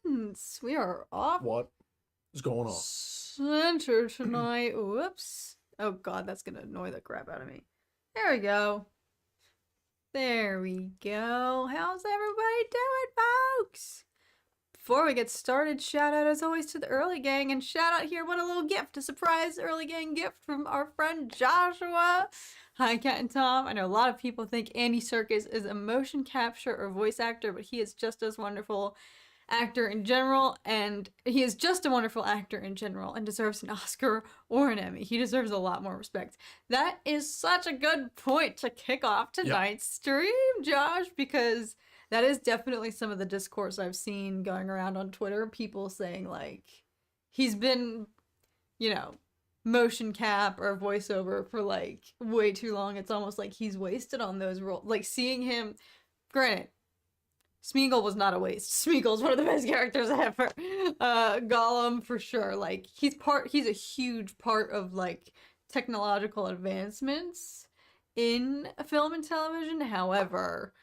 friends, we are off. What is going on? Center tonight. Whoops. Oh god, that's gonna annoy the crap out of me. There we go. There we go. How's everybody doing, folks? Before we get started, shout out as always to the early gang, and shout out here, what a little gift, a surprise early gang gift from our friend Joshua. Hi, Kat and Tom. I know a lot of people think Andy Serkis is a motion capture or voice actor, but he is just as wonderful actor in general, and he is just a wonderful actor in general and deserves an Oscar or an Emmy. He deserves a lot more respect. That is such a good point to kick off tonight's stream, Josh, because that is definitely some of the discourse I've seen going around on Twitter. People saying, like, he's been, you know, motion cap or voiceover for, like, way too long. It's almost like he's wasted on those roles. Like, seeing him, granted, Smeagol was not a waste. Smeagol's one of the best characters ever. Gollum, for sure. Like, he's a huge part of, like, technological advancements in film and television. However,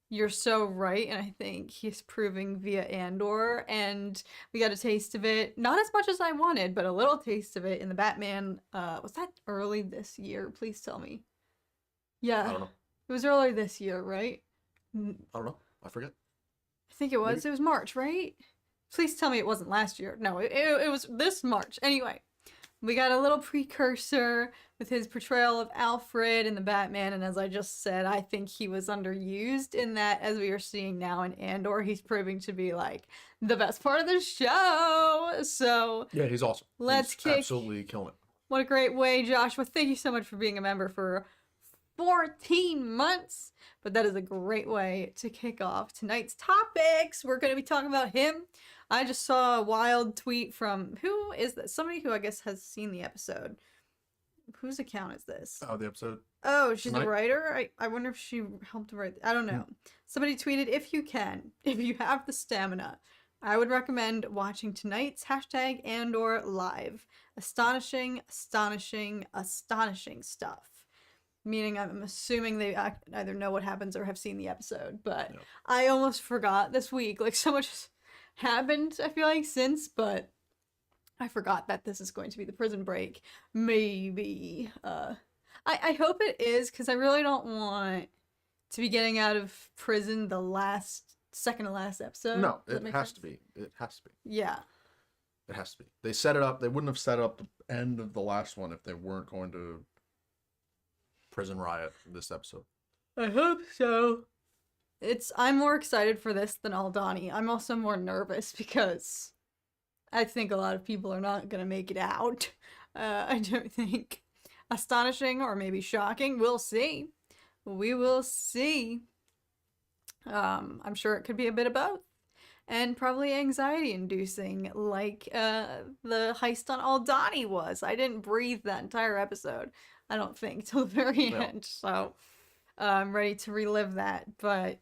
you're so right, and I think he's proving via Andor, and we got a taste of it. Not as much as I wanted, but a little taste of it in the Batman. Was that early this year? Please tell me. Yeah. I don't know. It was early this year, right? I don't know. I forget. I think it was. Maybe. It was March, right? Please tell me it wasn't last year. No, it was this March. Anyway, we got a little precursor with his portrayal of Alfred in the Batman, and as I just said, I think he was underused in that, as we are seeing now in Andor, he's proving to be, like, the best part of the show. So Yeah, he's awesome. Let's He's kick. absolutely killing it. What a great way, Joshua. Thank you so much for being a member for 14 months. But that is a great way to kick off tonight's topics. We're going to be talking about him. I just saw a wild tweet from, who is this? Somebody who I guess has seen the episode. Whose account is this? Oh, the episode. Oh, she's Tonight? a writer? I wonder if she helped write. I don't know. Somebody tweeted, if you have the stamina, I would recommend watching tonight's hashtag Andor live. Astonishing, astonishing, astonishing stuff. Meaning, I'm assuming they either know what happens or have seen the episode. But No. I almost forgot this week. Like, so much has happened, I feel like, since. But I forgot that this is going to be the prison break. Maybe. I hope it is, because I really don't want to be getting out of prison the second to last episode. No, Does that it make has sense? to be. It has to be. Yeah. It has to be. They set it up. They wouldn't have set up the end of the last one if they weren't going to prison riot this episode. I hope so. I'm more excited for this than Aldani. I'm also more nervous because I think a lot of people are not going to make it out. I don't think. Astonishing or maybe shocking. We'll see. We will see. I'm sure it could be a bit of both. And probably anxiety-inducing, like the heist on Aldani was. I didn't breathe that entire episode, I don't think, till the very end. So I'm ready to relive that. But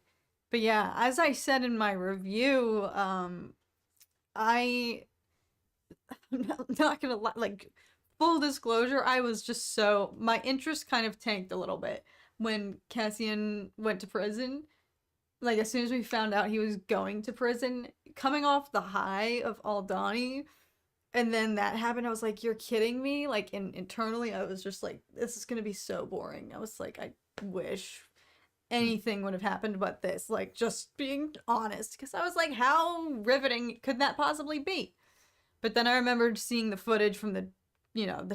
yeah, as I said in my review, I'm not gonna lie, like, full disclosure, I was just my interest kind of tanked a little bit when Cassian went to prison. Like, as soon as we found out he was going to prison, coming off the high of Aldani, and then that happened, I was like, you're kidding me? Like, internally, I was just like, this is gonna be so boring. I was like, I wish anything would have happened but this. Like, just being honest. Because I was like, how riveting could that possibly be? But then I remembered seeing the footage from the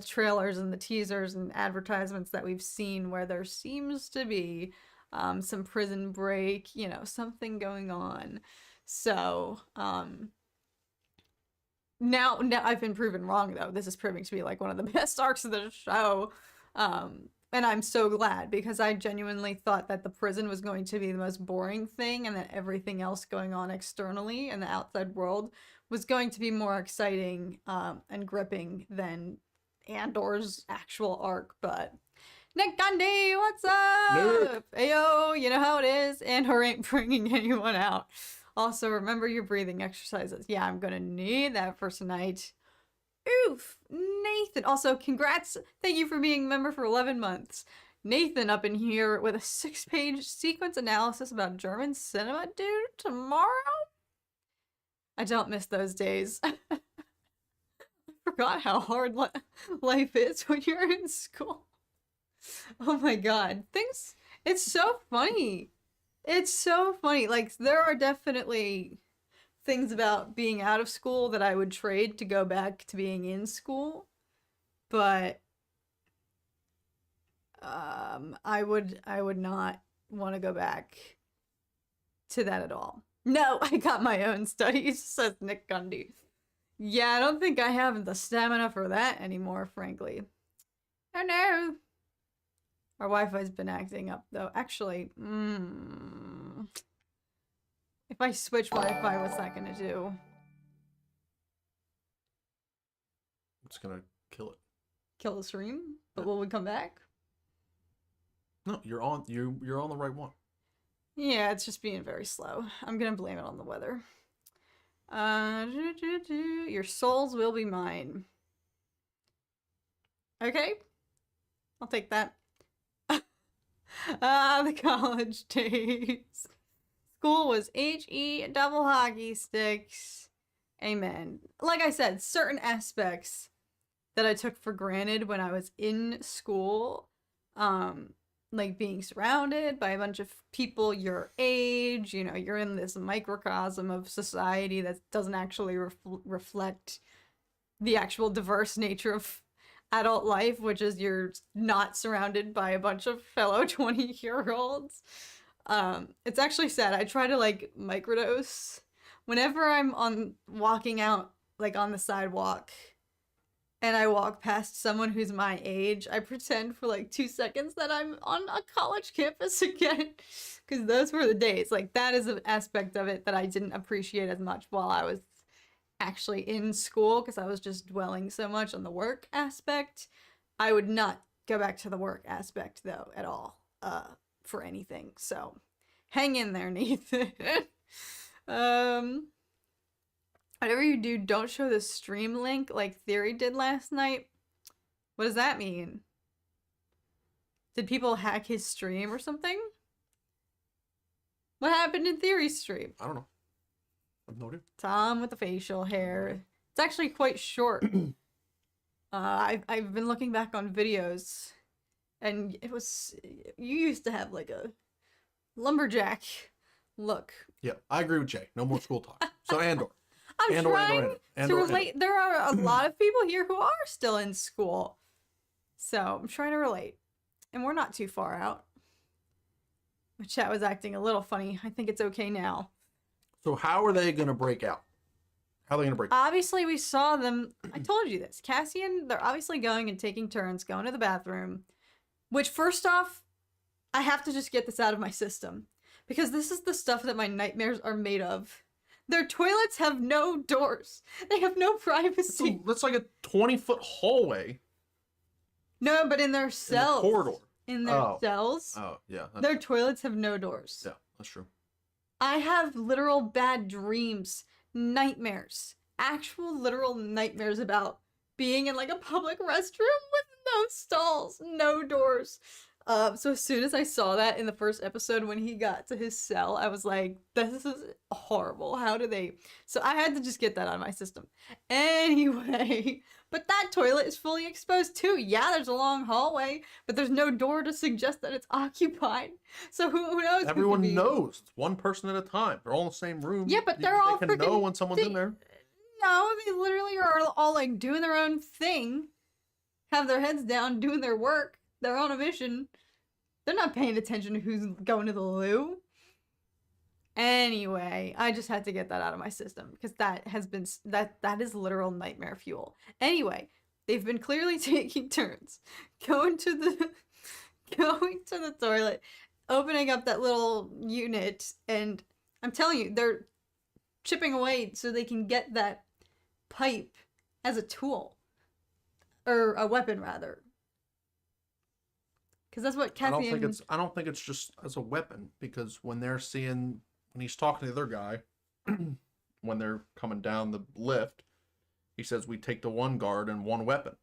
trailers and the teasers and advertisements that we've seen where there seems to be some prison break, something going on. So, now I've been proven wrong, though. This is proving to be, like, one of the best arcs of the show. And I'm so glad, because I genuinely thought that the prison was going to be the most boring thing, and that everything else going on externally in the outside world was going to be more exciting and gripping than Andor's actual arc. But Nic Gundy, what's up? Ayo, you know how it is. Andor ain't bringing anyone out. Also, remember your breathing exercises. Yeah, I'm gonna need that for tonight. Oof, Nathan. Also, congrats. Thank you for being a member for 11 months. Nathan up in here with a 6-page sequence analysis about German cinema, dude, tomorrow? I don't miss those days. I forgot how hard life is when you're in school. Oh my god. It's so funny. It's so funny. Like, there are definitely things about being out of school that I would trade to go back to being in school. But I would not want to go back to that at all. No, I got my own studies, says Nic Gundy. Yeah, I don't think I have the stamina for that anymore, frankly. Oh no. Our Wi-Fi's been acting up, though. Actually, if I switch Wi-Fi, what's that gonna do? It's gonna kill it. Kill the stream? But will we come back? No, you're on the right one. Yeah, it's just being very slow. I'm gonna blame it on the weather. Your souls will be mine. Okay. I'll take that. The college days. School was HE double hockey sticks. Amen. Like I said, certain aspects that I took for granted when I was in school, like being surrounded by a bunch of people your age, you know, you're in this microcosm of society that doesn't actually reflect the actual diverse nature of adult life, which is you're not surrounded by a bunch of fellow 20-year-olds. It's actually sad. I try to like microdose whenever I'm walking out like on the sidewalk and I walk past someone who's my age. I pretend for like 2 seconds that I'm on a college campus again, because those were the days. Like, that is an aspect of it that I didn't appreciate as much while I was actually in school, because I was just dwelling so much on the work aspect. I would not go back to the work aspect though at all, for anything. So hang in there, Nathan. Whatever you do, don't show the stream link like Theory did last night. What does that mean? Did people hack his stream or something? What happened in Theory's stream? I don't know. I've no idea. Tom with the facial hair. It's actually quite short. I've been looking back on videos, and it was, you used to have like a lumberjack look. Yeah, I agree with Jay. No more school talk. So Andor. I'm trying to relate. There are a lot of people here who are still in school, so I'm trying to relate, and we're not too far out. My chat was acting a little funny. I think it's okay now. So how are they gonna break out? How are they gonna break out? Obviously, we saw them. I told you this. Cassian, they're obviously going and taking turns, going to the bathroom. Which, first off, I have to just get this out of my system, because this is the stuff that my nightmares are made of. Their toilets have no doors. They have no privacy. That's like a 20-foot hallway. No, but in their cells. In the corridor. In their cells. Oh, yeah. Their toilets have no doors. Yeah, that's true. I have literal bad dreams, nightmares, actual literal nightmares about being in like a public restroom with no stalls, no doors. So as soon as I saw that in the first episode when he got to his cell, I was like, this is horrible. How do they? So I had to just get that out of my system. Anyway, but that toilet is fully exposed too. Yeah, there's a long hallway, but there's no door to suggest that it's occupied. So who knows? Everyone knows. It's one person at a time. They're all in the same room. Yeah, but they're all They can know when someone's in there. No, they literally are all like doing their own thing, have their heads down, doing their work. They're on a mission. They're not paying attention to who's going to the loo. Anyway, I just had to get that out of my system, because that has been that is literal nightmare fuel. Anyway, they've been clearly taking turns going to the toilet, opening up that little unit, and I'm telling you, they're chipping away so they can get that pipe as a tool, or a weapon rather. Because that's what Cassian... I don't think it's just as a weapon, because when he's talking to the other guy, when they're coming down the lift, he says we take the one guard and one weapon.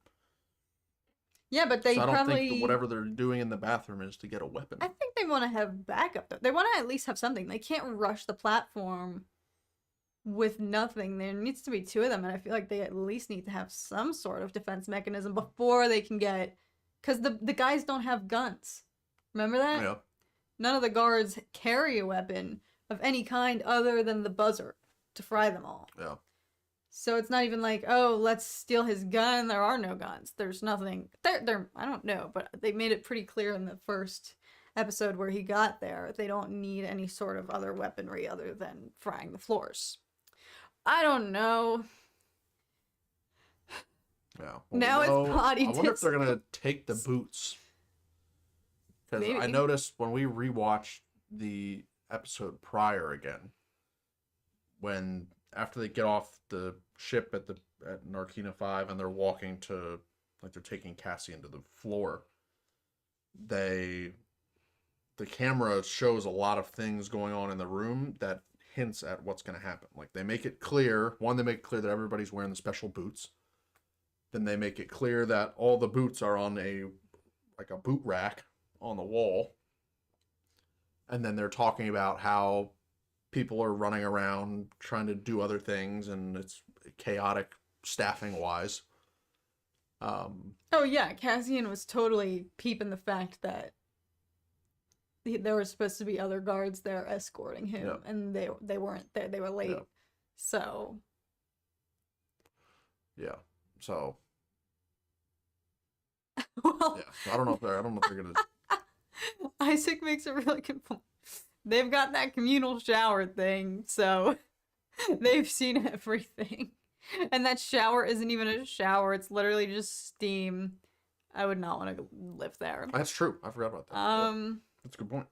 Yeah, but they so I don't probably... think that whatever they're doing in the bathroom is to get a weapon. I think they want to have backup, though. They want to at least have something. They can't rush the platform with nothing. There needs to be two of them, and I feel like they at least need to have some sort of defense mechanism before they can get... Because the guys don't have guns. Remember that? Yeah. None of the guards carry a weapon of any kind other than the buzzer to fry them all. Yeah. So it's not even like, oh, let's steal his gun. There are no guns. There's nothing. There. I don't know, but they made it pretty clear in the first episode where he got there. They don't need any sort of other weaponry other than frying the floors. I don't know. Yeah. Well, Now it's body I wonder if they're gonna take the boots. Because I noticed when we rewatched the episode prior again, when after they get off the ship at Narkina 5 and they're walking to, like, they're taking Cassian to the floor, the camera shows a lot of things going on in the room that hints at what's going to happen. Like, they make it clear, they make it clear that everybody's wearing the special boots. Then they make it clear that all the boots are on a boot rack on the wall. And then they're talking about how people are running around trying to do other things and it's chaotic staffing wise. Oh yeah, Cassian was totally peeping the fact that there were supposed to be other guards there escorting him, and they weren't there. They were late. Yeah. So yeah. So well, yeah. I don't know if they're gonna. Isaac makes a really good point. They've got that communal shower thing, so they've seen everything. And that shower isn't even a shower, it's literally just steam. I would not want to live there. That's true. I forgot about that. That's a good point.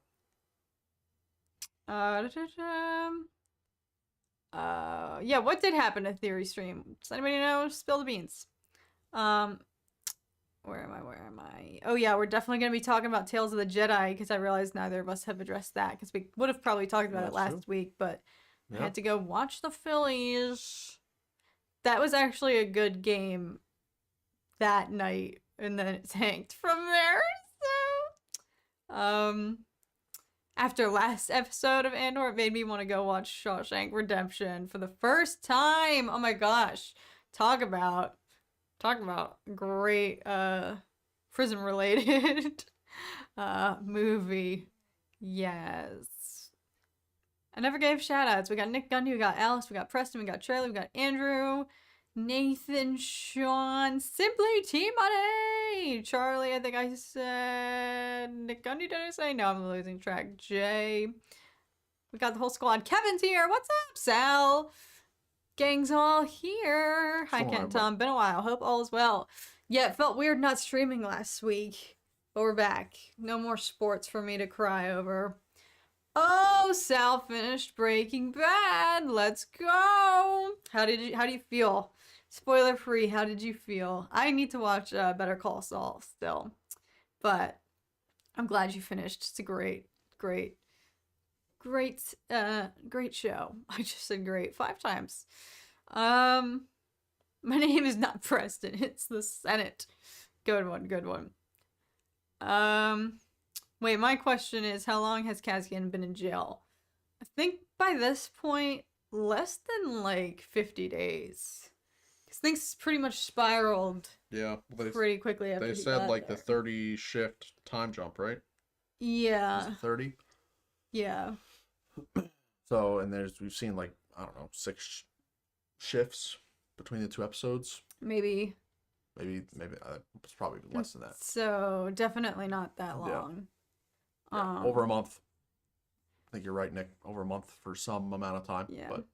Yeah, what did happen to Theory Stream? Does anybody know? Spill the beans. Where am I? Oh yeah, we're definitely going to be talking about Tales of the Jedi, because I realized neither of us have addressed that, because we would have probably talked about it last week, but I had to go watch the Phillies. That was actually a good game that night, and then it tanked from there, so... After last episode of Andor, it made me want to go watch Shawshank Redemption for the first time! Oh my gosh. Talk about great prison related movie. Yes. I never gave shout outs. We got Nic Gundy, we got Alice, we got Preston, we got Charlie, we got Andrew, Nathan, Sean, Simply TMoney, Charlie, I think I said Nic Gundy, did I say? No, I'm losing track. Jay. We got the whole squad. Kevin's here. What's up, Sal? Gang's all here. Hi, Ken, Tom. Been a while. Hope all is well. Yeah, it felt weird not streaming last week, but we're back. No more sports for me to cry over. Oh, Sal finished Breaking Bad. Let's go. How do you feel? Spoiler free. How did you feel? I need to watch Better Call Saul still, but I'm glad you finished. It's a great show. I just said great 5 times. My name is not Preston. It's the Senate. Good one. Wait, my question is, how long has Cassian been in jail? I think by this point, less than like 50 days. Because things pretty much spiraled. Yeah, pretty quickly after they said like the 30 shift time jump, right? Yeah. 30. Yeah. So, and we've seen like, I don't know, 6 shifts between the 2 episodes. Maybe it's probably less than that. So definitely not that long. Yeah, over a month. I think you're right, Nick. Over a month for some amount of time. Yeah. But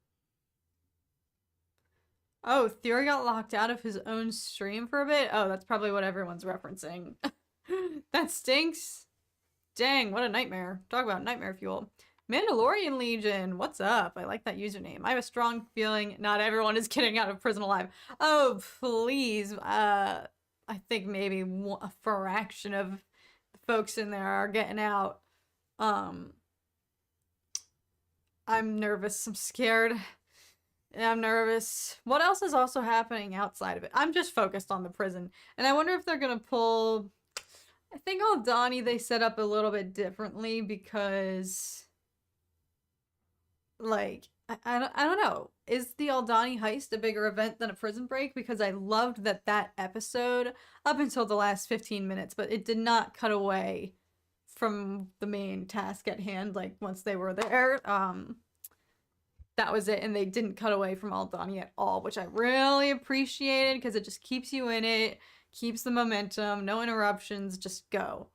oh, Theory got locked out of his own stream for a bit. Oh, that's probably what everyone's referencing. That stinks. Dang, what a nightmare. Talk about nightmare fuel. Mandalorian Legion, what's up? I like that username. I have a strong feeling not everyone is getting out of prison alive. Oh, please. I think maybe a fraction of the folks in there are getting out. I'm nervous. I'm scared. I'm nervous. What else is also happening outside of it? I'm just focused on the prison. And I wonder if they're going to pull... I think Aldani they set up a little bit differently because... like, I don't know. Is the Aldani heist a bigger event than a prison break? Because I loved that episode up until the last 15 minutes, but it did not cut away from the main task at hand. Like, once they were there, that was it, and they didn't cut away from Aldani at all, which I really appreciated, because it just keeps you in it, keeps the momentum, no interruptions, just go.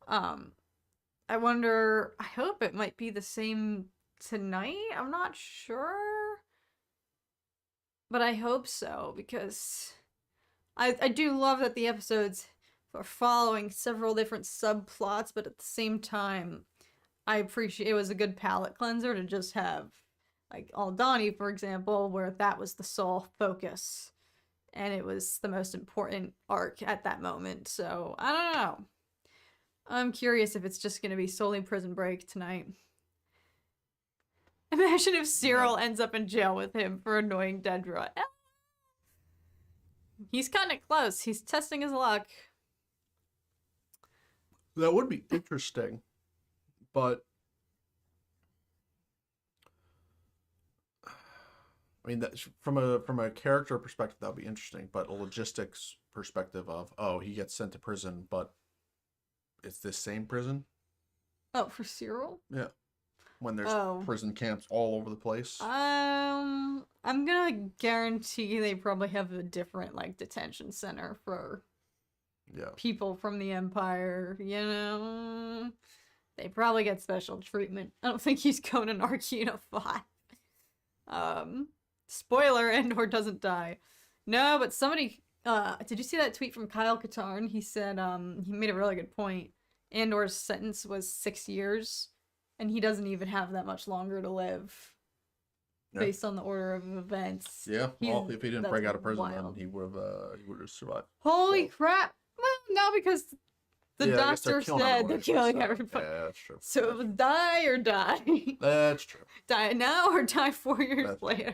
I wonder, I hope it might be the same tonight. I'm not sure, but I hope so, because I do love that the episodes are following several different subplots, but at the same time, I appreciate it was a good palate cleanser to just have, like, Aldani, for example, where that was the sole focus, and it was the most important arc at that moment. So I don't know. I'm curious if it's just gonna be solely Prison Break tonight. Imagine if Cyril ends up in jail with him for annoying Dedra. He's kind of close. He's testing his luck. That would be interesting, but I mean, that from a character perspective, that would be interesting. But a logistics perspective of, oh, he gets sent to prison, but it's this same prison. Oh, for Cyril? Yeah. When there's prison camps all over the place. I'm gonna guarantee they probably have a different, like, detention center for people from the Empire, you know? They probably get special treatment. I don't think he's going to Narkina 5. Spoiler, Andor doesn't die. No, but somebody, did you see that tweet from Kyle Katarn? He said, he made a really good point. Andor's sentence was 6 years, and he doesn't even have that much longer to live. Based on the order of events. Yeah, well, if he didn't break out of prison, then he would have survived. Holy crap! Well, no, because the doctor said they're killing everybody. Yeah, that's true. So it was die or die. That's true. Die now or die 4 years later.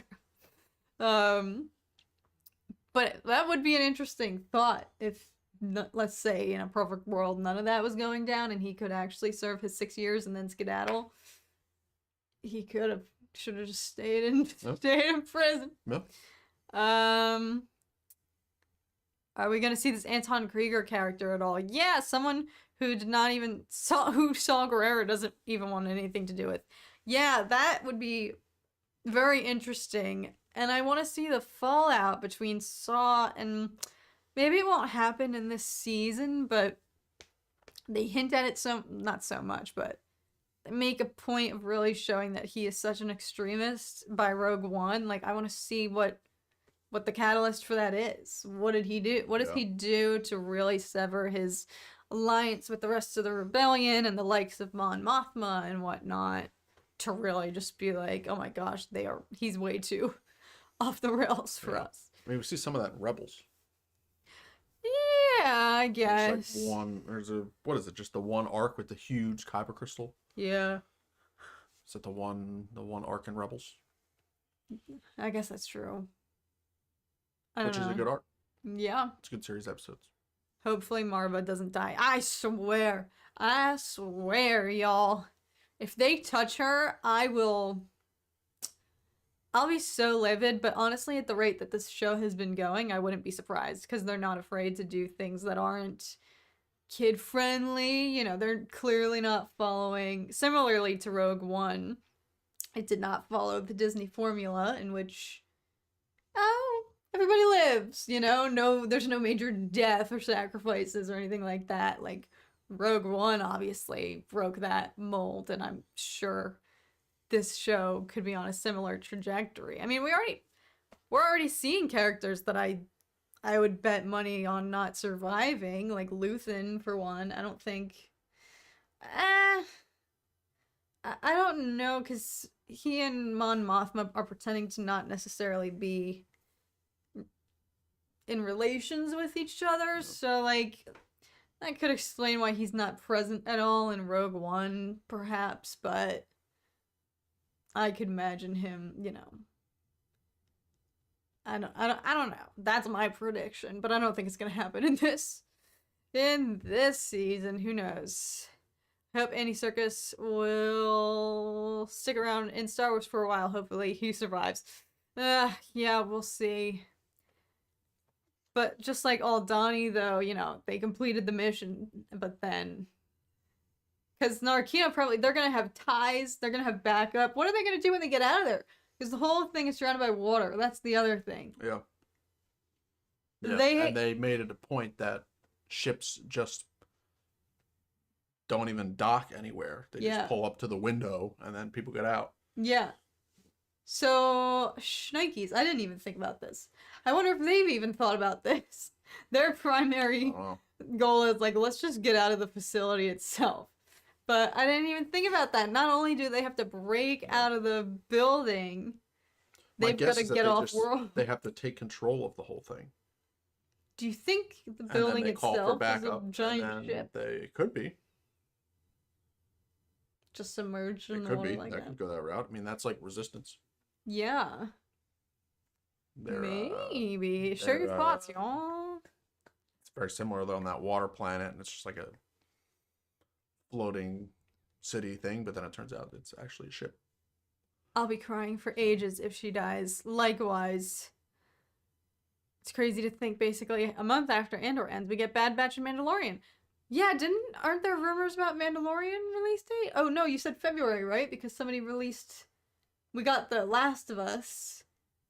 But that would be an interesting thought if, let's say, in a perfect world, none of that was going down and he could actually serve his 6 years and then skedaddle. He should have just stayed in prison. Yep. Are we gonna see this Anton Krieger character at all? Yeah, someone who did not even who Saw Gerrera doesn't even want anything to do with. Yeah, that would be very interesting. And I want to see the fallout between Saw and, maybe it won't happen in this season, but they hint at it not so much, but they make a point of really showing that he is such an extremist by Rogue One. Like, I want to see what the catalyst for that is. What did he do? What does he do to really sever his alliance with the rest of the rebellion and the likes of Mon Mothma and whatnot, to really just be like, oh my gosh, he's way too off the rails for us. I mean, we see some of that in Rebels. Yeah, I guess. There's like what is it? Just the one arc with the huge kyber crystal? Yeah. Is that the one arc in Rebels? I guess that's true. Which is a good arc. Yeah. It's a good series of episodes. Hopefully Marva doesn't die. I swear, y'all. If they touch her, I'll be so livid, but honestly, at the rate that this show has been going, I wouldn't be surprised, because they're not afraid to do things that aren't kid-friendly. You know, they're clearly not following, similarly to Rogue One, it did not follow the Disney formula in which, everybody lives, you know? No, there's no major death or sacrifices or anything like that. Like, Rogue One obviously broke that mold, and I'm sure this show could be on a similar trajectory. I mean, we're already seeing characters that I would bet money on not surviving, like Luthen for one. I don't think, I don't know, because he and Mon Mothma are pretending to not necessarily be in relations with each other, so like that could explain why he's not present at all in Rogue One, perhaps, but I could imagine him, you know. I don't know. That's my prediction, but I don't think it's gonna happen in this season. Who knows? Hope Andy Serkis will stick around in Star Wars for a while. Hopefully he survives. Yeah, we'll see. But just like Aldani, though, you know, they completed the mission, but then... Because Narkina probably, they're going to have ties, they're going to have backup. What are they going to do when they get out of there? Because the whole thing is surrounded by water. That's the other thing. Yeah. Yeah, and they made it a point that ships just don't even dock anywhere. They just pull up to the window and then people get out. Yeah. So, Schnikes, I didn't even think about this. I wonder if they've even thought about this. Their primary goal is like, let's just get out of the facility itself. But I didn't even think about that. Not only do they have to break out of the building, they've got to get off world. They have to take control of the whole thing. Do you think the building itself is a giant ship? They could be. Just submerged in the water like that. That could go that route. I mean, that's like Resistance. Yeah. Maybe. Share your thoughts, y'all. It's very similar, though, on that water planet, and it's just like a floating city thing, but then it turns out it's actually a ship. I'll be crying for ages if she dies. Likewise. It's crazy to think basically a month after Andor ends, we get Bad Batch and Mandalorian. Yeah, aren't there rumors about Mandalorian release date? Oh no, you said February, right? Because somebody released, we got The Last of Us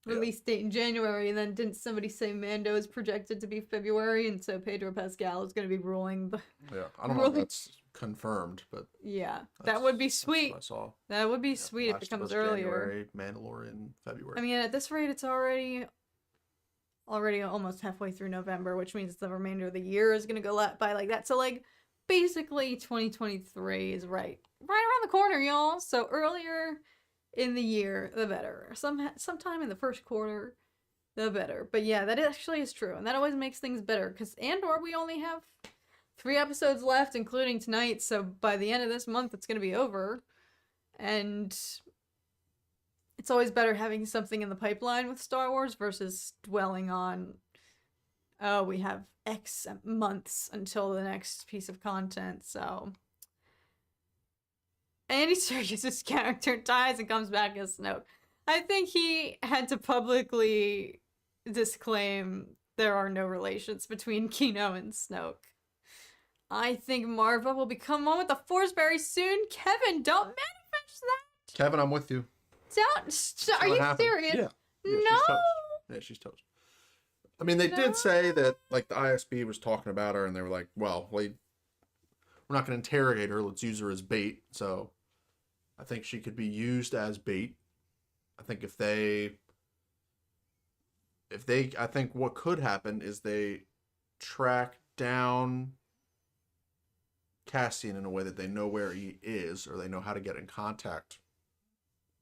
release date in January, and then didn't somebody say Mando is projected to be February, and so Pedro Pascal is going to be ruling the... Yeah, I don't know if that's confirmed, but... Yeah, that would be sweet. That's what I saw. That would be sweet if it comes earlier. January, Mandalorian, February. I mean, at this rate, it's already almost halfway through November, which means the remainder of the year is going to go by like that. So, like, basically 2023 is right around the corner, y'all. So earlier in the year, the better. Sometime in the first quarter, the better. But yeah, that actually is true. And that always makes things better. Because Andor, we only have 3 episodes left, including tonight. So by the end of this month, it's going to be over. And... it's always better having something in the pipeline with Star Wars versus dwelling on, oh, we have X months until the next piece of content, so. Andy Serkis' character dies and comes back as Snoke. I think he had to publicly disclaim there are no relations between Kino and Snoke. I think Marva will become one with the Force very soon. Kevin, don't manifest that! Kevin, I'm with you. Are you serious? Yeah. No! She's toast. I mean, they did say that, like, the ISB was talking about her, and they were like, well, we're not going to interrogate her. Let's use her as bait. So I think she could be used as bait. I think I think what could happen is they track down Cassian in a way that they know where he is, or they know how to get in contact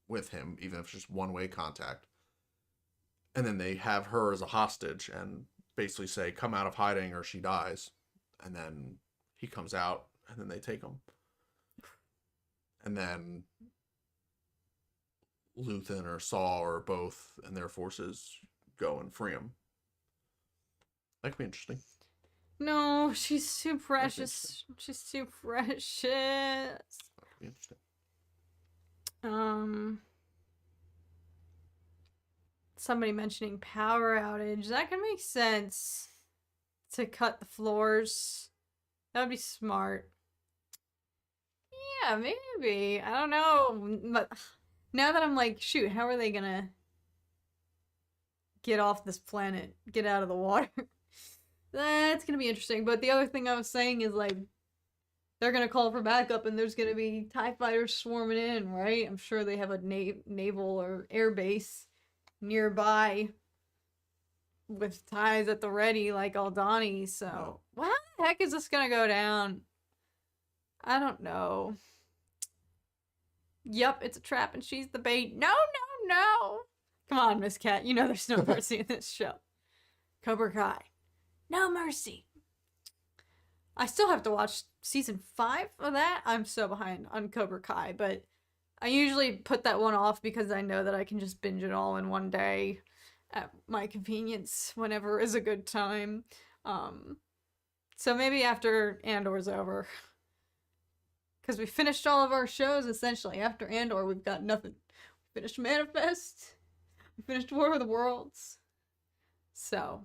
with him, even if it's just one-way contact. And then they have her as a hostage and basically say, come out of hiding or she dies. And then he comes out and then they take him. And then Luthen or Saw or both and their forces go and free him. That could be interesting. No, she's too precious. She's too precious. That could be interesting. Somebody mentioning power outage. That can make sense to cut the floors. That would be smart. Yeah, maybe. I don't know. But now that I'm like, shoot, how are they gonna get off this planet? Get out of the water? That's gonna be interesting. But the other thing I was saying is, like, they're gonna call for backup and there's gonna be TIE fighters swarming in, right? I'm sure they have a naval or air base nearby with ties at the ready like Aldani, so how the heck is this gonna go down? I don't know. Yup, it's a trap and she's the bait. No, no, no! Come on, Miss Cat, you know there's no mercy in this show. Cobra Kai. No mercy. I still have to watch season 5 of that. I'm so behind on Cobra Kai, but I usually put that one off because I know that I can just binge it all in one day at my convenience whenever is a good time. So maybe after Andor's over. because we finished all of our shows essentially. After Andor, we've got nothing. We finished Manifest. We finished War of the Worlds. So,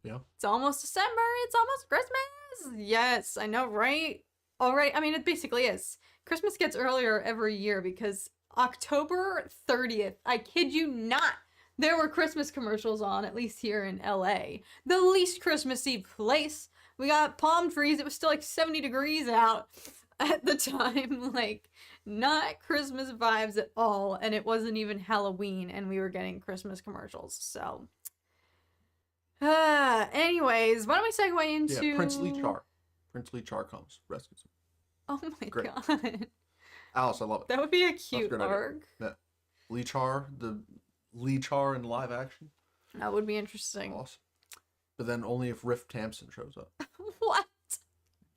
yeah, it's almost December. It's almost Christmas. Yes, I know, right? Already, I mean, it basically is. Christmas gets earlier every year because October 30th, I kid you not, there were Christmas commercials on, at least here in LA. The least Christmassy place. We got palm trees. It was still like 70 degrees out at the time. Like, not Christmas vibes at all. And it wasn't even Halloween, and we were getting Christmas commercials. So, anyways, why don't we segue into... Yeah, Prince Lee Char. Prince Lee Char comes, rescues him. Oh my Great. god. Alice, I love it. That would be a cute arc. Yeah. Lee Char, the Lee Char in live action. That would be interesting. Awesome. But then only if Riff Tamson shows up. What?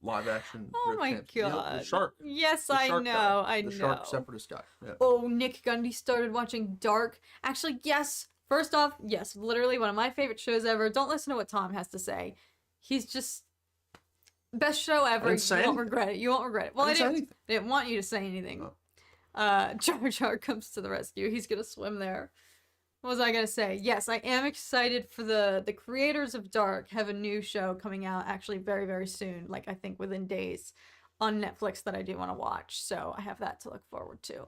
Live action. Oh Riff my Tamson. god. Yeah, the shark. Yes, The I shark know. guy. I the know. Shark separatist guy. Yeah. Oh, Nic Gundy started watching Dark. Actually, yes. First off, yes, literally one of my favorite shows ever. Don't listen to what Tom has to say. He's just best show ever. You won't regret it. You won't regret it. Well, I didn't want you to say anything. Oh. Jar Jar comes to the rescue. He's gonna swim there. What was I gonna say? Yes, I am excited for the creators of Dark have a new show coming out actually very, very soon. Like, I think within days on Netflix that I do want to watch. So I have that to look forward to.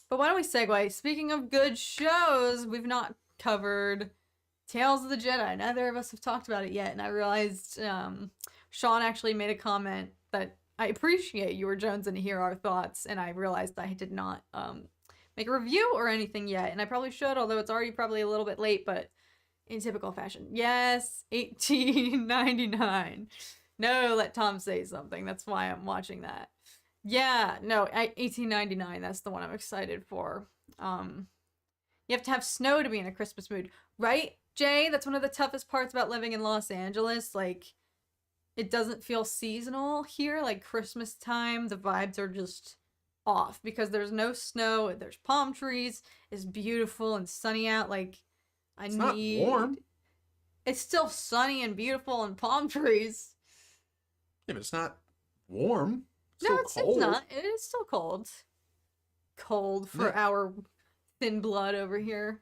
But why don't we segue? Speaking of good shows, we've not covered Tales of the Jedi. Neither of us have talked about it yet, and I realized Sean actually made a comment that I appreciate you were jonesing to hear our thoughts, and I realized I did not make a review or anything yet, and I probably should, although it's already probably a little bit late, but in typical fashion. Yes, $18.99. No, let Tom say something. That's why I'm watching that. Yeah, no, $18.99. That's the one I'm excited for. You have to have snow to be in a Christmas mood, right, Jay? That's one of the toughest parts about living in Los Angeles. Like, it doesn't feel seasonal here. Like, Christmas time, the vibes are just off because there's no snow. There's palm trees. It's beautiful and sunny out. Like, It's not warm. It's still sunny and beautiful and palm trees. Yeah, but it's not warm. It's not. It is still cold. Cold for our thin blood over here.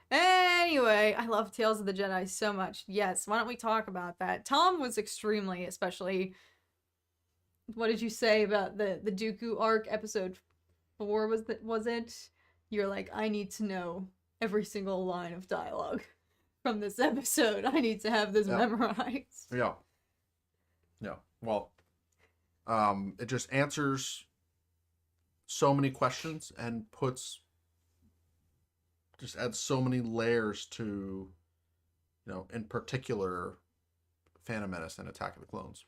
Anyway, I love Tales of the Jedi so much. Yes, why don't we talk about that? Tom was extremely, especially, what did you say about the Dooku arc, episode 4, was it? You're like, I need to know every single line of dialogue from this episode. I need to have this memorized. Yeah. Yeah. Well, it just answers so many questions and just adds so many layers to, in particular, Phantom Menace and Attack of the Clones.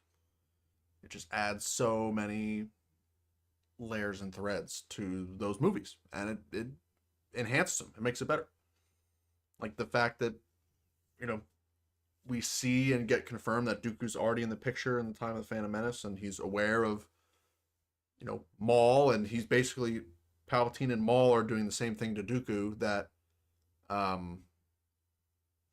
It just adds so many layers and threads to those movies, and it enhances them. It makes it better. Like the fact that, we see and get confirmed that Dooku's already in the picture in the time of the Phantom Menace, and he's aware of, Maul, and he's basically, Palpatine and Maul are doing the same thing to Dooku that, Palpatine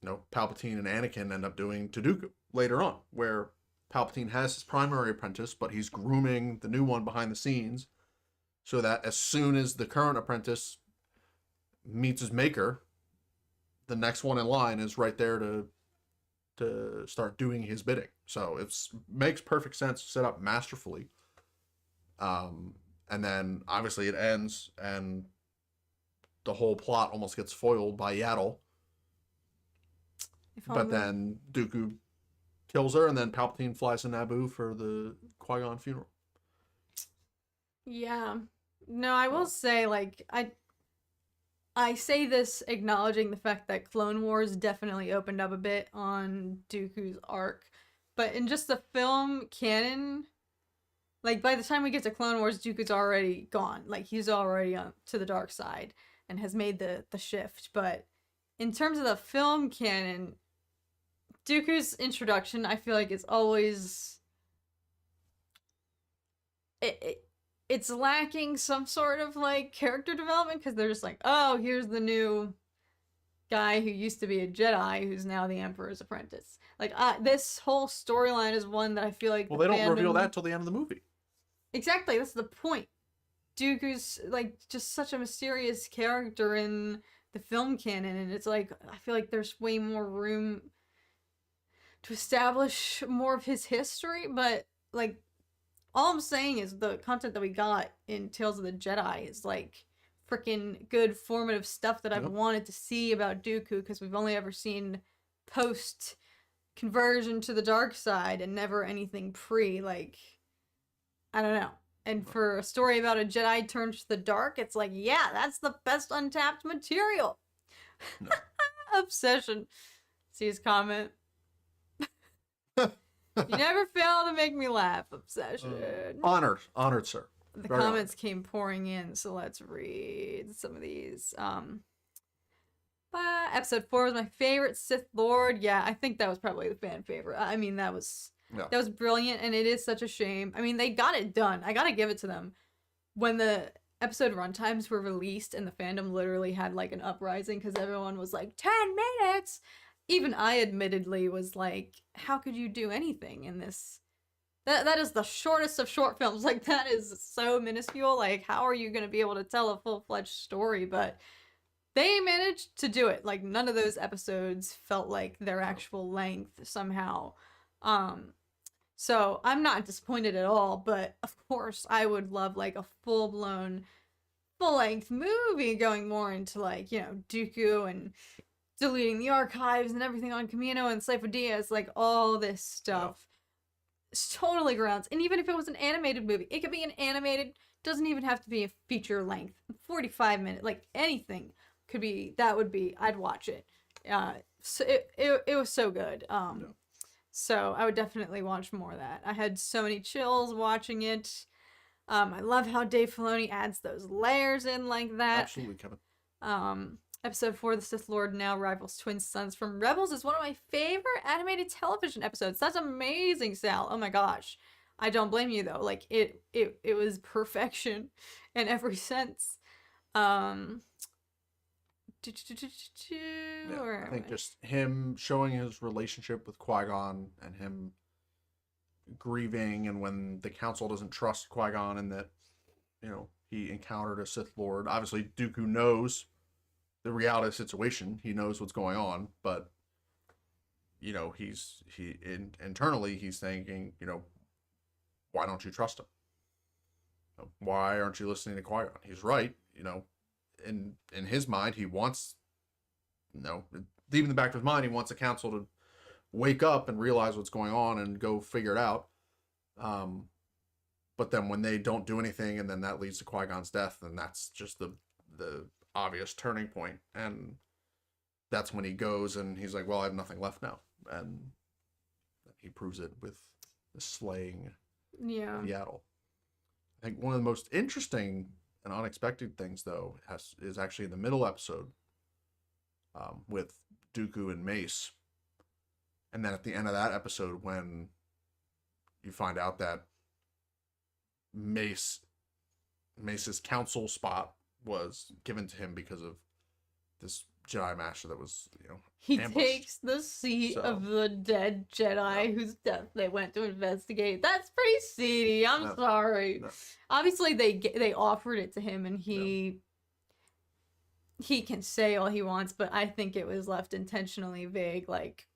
and Anakin end up doing to Dooku later on, where Palpatine has his primary apprentice, but he's grooming the new one behind the scenes so that as soon as the current apprentice meets his maker, the next one in line is right there to start doing his bidding. So it makes perfect sense, set up masterfully. And then obviously it ends and the whole plot almost gets foiled by Yaddle. But then Dooku kills her, and then Palpatine flies to Naboo for the Qui-Gon funeral. Yeah. No, I will say, like, I say this acknowledging the fact that Clone Wars definitely opened up a bit on Dooku's arc. But in just the film canon, like, by the time we get to Clone Wars, Dooku's already gone. Like, he's already to the dark side and has made the shift. But in terms of the film canon, Dooku's introduction, I feel like, is always... It's lacking some sort of, like, character development, because they're just like, oh, here's the new guy who used to be a Jedi who's now the Emperor's apprentice. Like, this whole storyline is one that I feel like... Well, they don't reveal that till the end of the movie. exactly, that's the point. Dooku's, like, just such a mysterious character in the film canon, and it's like, I feel like there's way more room to establish more of his history, but, like, all I'm saying is the content that we got in Tales of the Jedi is, like, freaking good formative stuff that I've wanted to see about Dooku, because we've only ever seen post conversion to the dark side and never anything pre. Like, I don't know. And for a story about a Jedi turned to the dark, it's like, yeah, that's the best untapped material. No. Obsession. See his comment. You never fail to make me laugh, Obsession. Honored, sir. The Very comments honored. Came pouring in, so let's read some of these. Episode 4 was my favorite Sith Lord. Yeah, I think that was probably the fan favorite. I mean, that was brilliant, and it is such a shame. I mean, they got it done. I gotta give it to them. When the episode runtimes were released and the fandom literally had, like, an uprising because everyone was like, 10 minutes! Even I admittedly was like, how could you do anything in this? That is the shortest of short films. Like, that is so minuscule. Like, how are you going to be able to tell a full-fledged story? But they managed to do it. Like, none of those episodes felt like their actual length somehow. So I'm not disappointed at all. But, of course, I would love, like, a full-blown, full-length movie going more into, like, you know, Dooku and deleting the archives and everything on Camino and Sifo Dyas. Like, all this stuff. It's totally grounds. And even if it was an animated movie, it could be an animated, doesn't even have to be a feature length, 45 minutes, like anything could be, that would be, I'd watch it. So it was so good. So I would definitely watch more of that. I had so many chills watching it. I love how Dave Filoni adds those layers in like that. Absolutely, Kevin. Episode 4, The Sith Lord Now Rivals Twin Sons from Rebels is one of my favorite animated television episodes. That's amazing, Sal. Oh my gosh. I don't blame you though. Like, it was perfection in every sense. I think just him showing his relationship with Qui-Gon and him grieving, and when the council doesn't trust Qui-Gon and that, you know, he encountered a Sith Lord. Obviously, Dooku knows the reality of the situation. He knows what's going on, but, you know, internally he's thinking, you know, why don't you trust him? Why aren't you listening to Qui-Gon? He's right, you know, in his mind, he wants, you know, deep in the back of his mind, he wants the council to wake up and realize what's going on and go figure it out. But then when they don't do anything, and then that leads to Qui-Gon's death, then that's just the obvious turning point. And that's when he goes and he's like, well, I have nothing left now. And he proves it with the slaying of Yaddle. I think one of the most interesting and unexpected things, though, is actually in the middle episode with Dooku and Mace. And then at the end of that episode, when you find out that Mace's council spot was given to him because of this Jedi Master that was, you know, he takes the seat of the dead Jedi whose death they went to investigate. That's pretty seedy. I'm sorry. No. Obviously, they offered it to him, and he can say all he wants, but I think it was left intentionally vague. Like,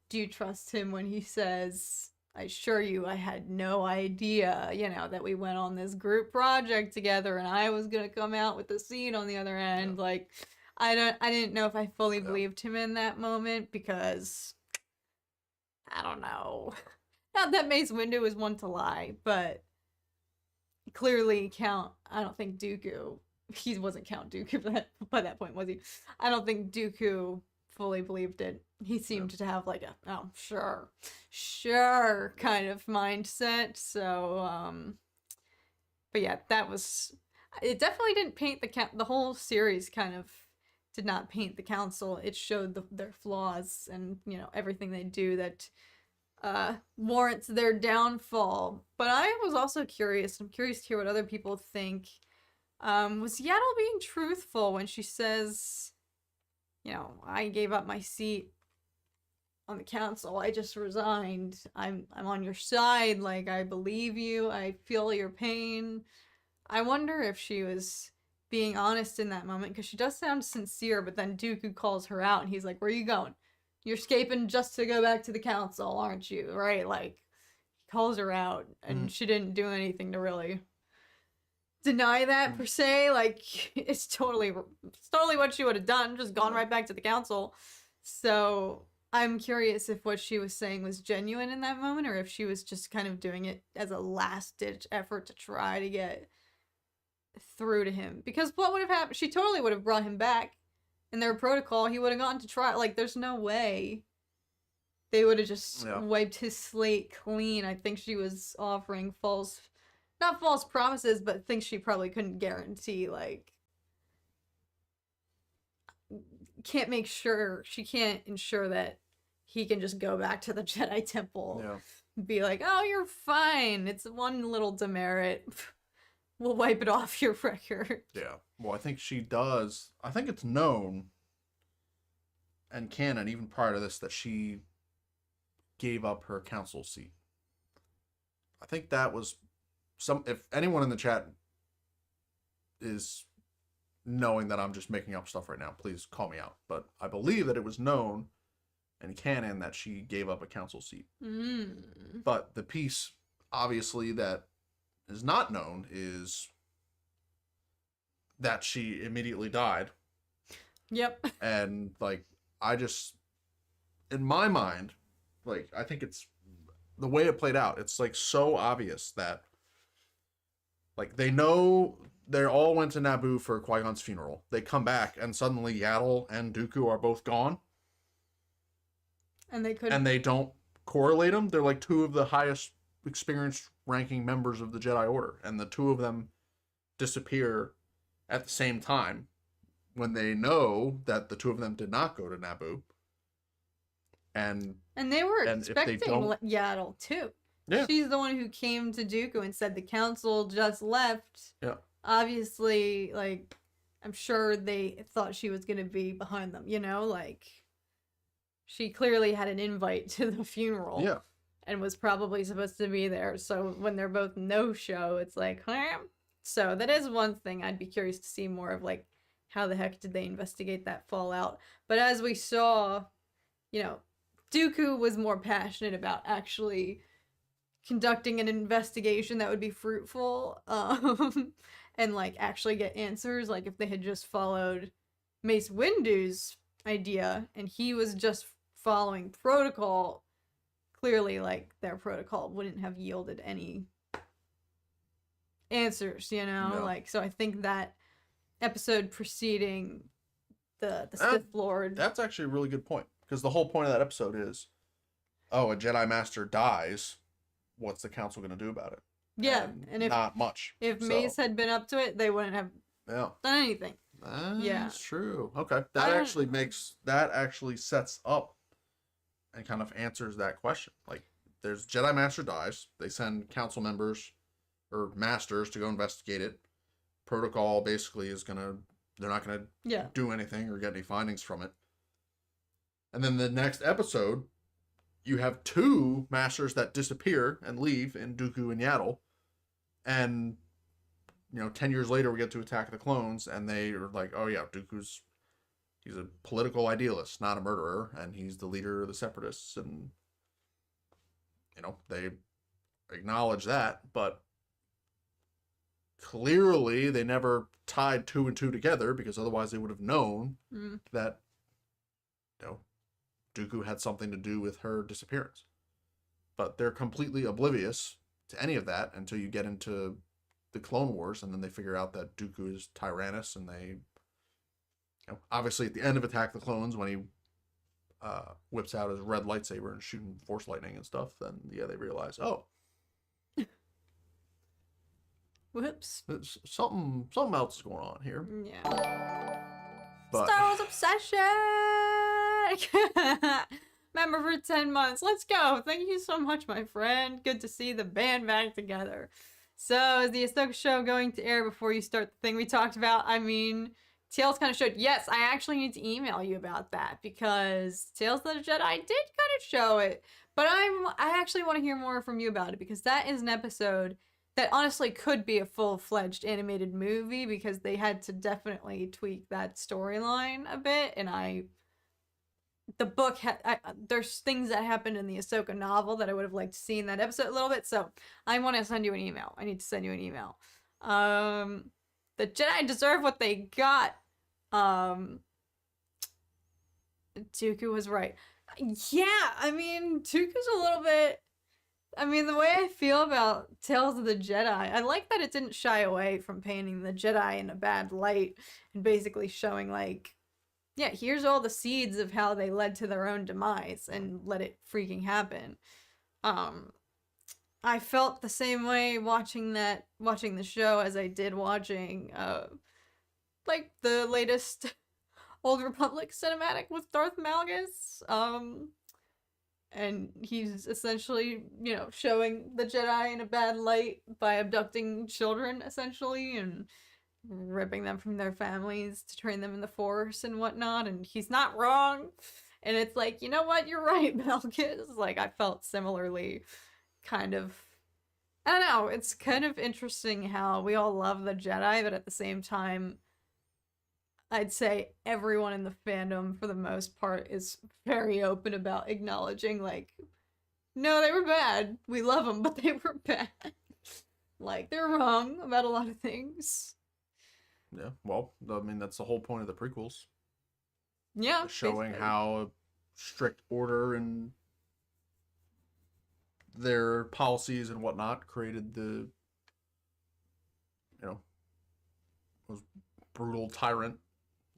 do you trust him when he says, I assure you, I had no idea, you know, that we went on this group project together and I was going to come out with the seed on the other end. Yeah. Like, I didn't know if I fully believed him in that moment, because I don't know. Not that Mace Windu is one to lie, but clearly I don't think Dooku, he wasn't Count Dooku by that point, was he? I don't think Dooku fully believed it. He seemed to have like a, oh, sure kind of mindset. So, but yeah, it definitely didn't paint the whole series kind of did not paint the council. It showed their flaws and, you know, everything they do that warrants their downfall. But I was also curious. I'm curious to hear what other people think. Was Yaddle being truthful when she says, you know, I gave up my seat on the council. I just resigned. I'm on your side. Like, I believe you. I feel your pain. I wonder if she was being honest in that moment, because she does sound sincere, but then Dooku calls her out, and he's like, where are you going? You're escaping just to go back to the council, aren't you? Right? Like, he calls her out, and she didn't do anything to really deny that, per se. Like, it's totally what she would have done, just gone right back to the council. So I'm curious if what she was saying was genuine in that moment, or if she was just kind of doing it as a last-ditch effort to try to get through to him. Because what would have happened? She totally would have brought him back in their protocol. He would have gotten to trial. Like, there's no way they would have just wiped his slate clean. I think she was offering not false promises, but things she probably couldn't guarantee. Like, she can't ensure that he can just go back to the Jedi Temple and be like, oh, you're fine. It's one little demerit. We'll wipe it off your record. Yeah. Well, I think she does. I think it's known and canon, even prior to this, that she gave up her council seat. I think that was if anyone in the chat is knowing that I'm just making up stuff right now, please call me out. But I believe that it was known and canon that she gave up a council seat. But the piece, obviously, that is not known is that she immediately died. Yep. And, like, in my mind, like, I think it's the way it played out. It's, like, so obvious that, like, they know they all went to Naboo for Qui-Gon's funeral. They come back, and suddenly Yaddle and Dooku are both gone. And they don't correlate them. They're, like, two of the highest experienced ranking members of the Jedi Order, and the two of them disappear at the same time when they know that the two of them did not go to Naboo. And they were expecting Yaddle too. Yeah. She's the one who came to Dooku and said the council just left. Yeah. Obviously, like, I'm sure they thought she was going to be behind them, you know? Like, she clearly had an invite to the funeral. Yeah. And was probably supposed to be there. So when they're both no-show, it's like, huh? So that is one thing I'd be curious to see more of, like, how the heck did they investigate that fallout? But as we saw, you know, Dooku was more passionate about actually conducting an investigation that would be fruitful, and, like, actually get answers. Like, if they had just followed Mace Windu's idea, and he was just following protocol, clearly, like, their protocol wouldn't have yielded any answers, you know? No. Like, so I think that episode preceding the Sith Lord... That's actually a really good point. Because the whole point of that episode is, oh, a Jedi Master dies, what's the council going to do about it? Yeah, and if not much. If Mace had been up to it, they wouldn't have done anything. That's true. Okay. That actually sets up and kind of answers that question. Like, there's Jedi Master dies. They send council members or masters to go investigate it. Protocol basically is they're not going to do anything or get any findings from it. And then the next episode, you have two masters that disappear and leave in Dooku and Yaddle. And, 10 years later, we get to Attack of the Clones, and they are like, oh yeah, he's a political idealist, not a murderer, and he's the leader of the Separatists, and, they acknowledge that, but clearly they never tied 2 and 2 together, because otherwise they would have known that, Dooku had something to do with her disappearance. But they're completely oblivious to any of that until you get into the Clone Wars, and then they figure out that Dooku is Tyrannus, and they, obviously at the end of Attack the Clones, when he whips out his red lightsaber and shooting Force lightning and stuff, then they realize, oh, whoops, something else is going on here. Yeah. But Star Wars obsession. Member for 10 months. Let's go. Thank you so much, my friend. Good to see the band back together. So, is the Ahsoka show going to air before you start the thing we talked about? I mean, Tales kind of showed, yes, I actually need to email you about that, because Tales of the Jedi did kind of show it, but I actually want to hear more from you about it, because that is an episode that honestly could be a full-fledged animated movie, because they had to definitely tweak that storyline a bit, and the book there's things that happened in the Ahsoka novel that I would have liked to see in that episode a little bit, so I want to send you an email. I need to send you an email. The Jedi deserve what they got. Dooku was right. Yeah, I mean, Dooku's a little bit... I mean, the way I feel about Tales of the Jedi, I like that it didn't shy away from painting the Jedi in a bad light and basically showing, like, yeah, here's all the seeds of how they led to their own demise and let it freaking happen. I felt the same way watching the show as I did watching, like, the latest Old Republic cinematic with Darth Malgus. And he's essentially, you know, showing the Jedi in a bad light by abducting children, essentially, and ripping them from their families to train them in the Force and whatnot, and he's not wrong. And it's like, you know what, you're right, Malgus. Like, I felt similarly, kind of... I don't know, it's kind of interesting how we all love the Jedi, but at the same time, I'd say everyone in the fandom, for the most part, is very open about acknowledging, like, no, they were bad. We love them, but they were bad. Like, they're wrong about a lot of things. Yeah, well, I mean, that's the whole point of the prequels. Yeah. Showing basically. how strict order and their policies and whatnot created the, you know, most brutal tyrant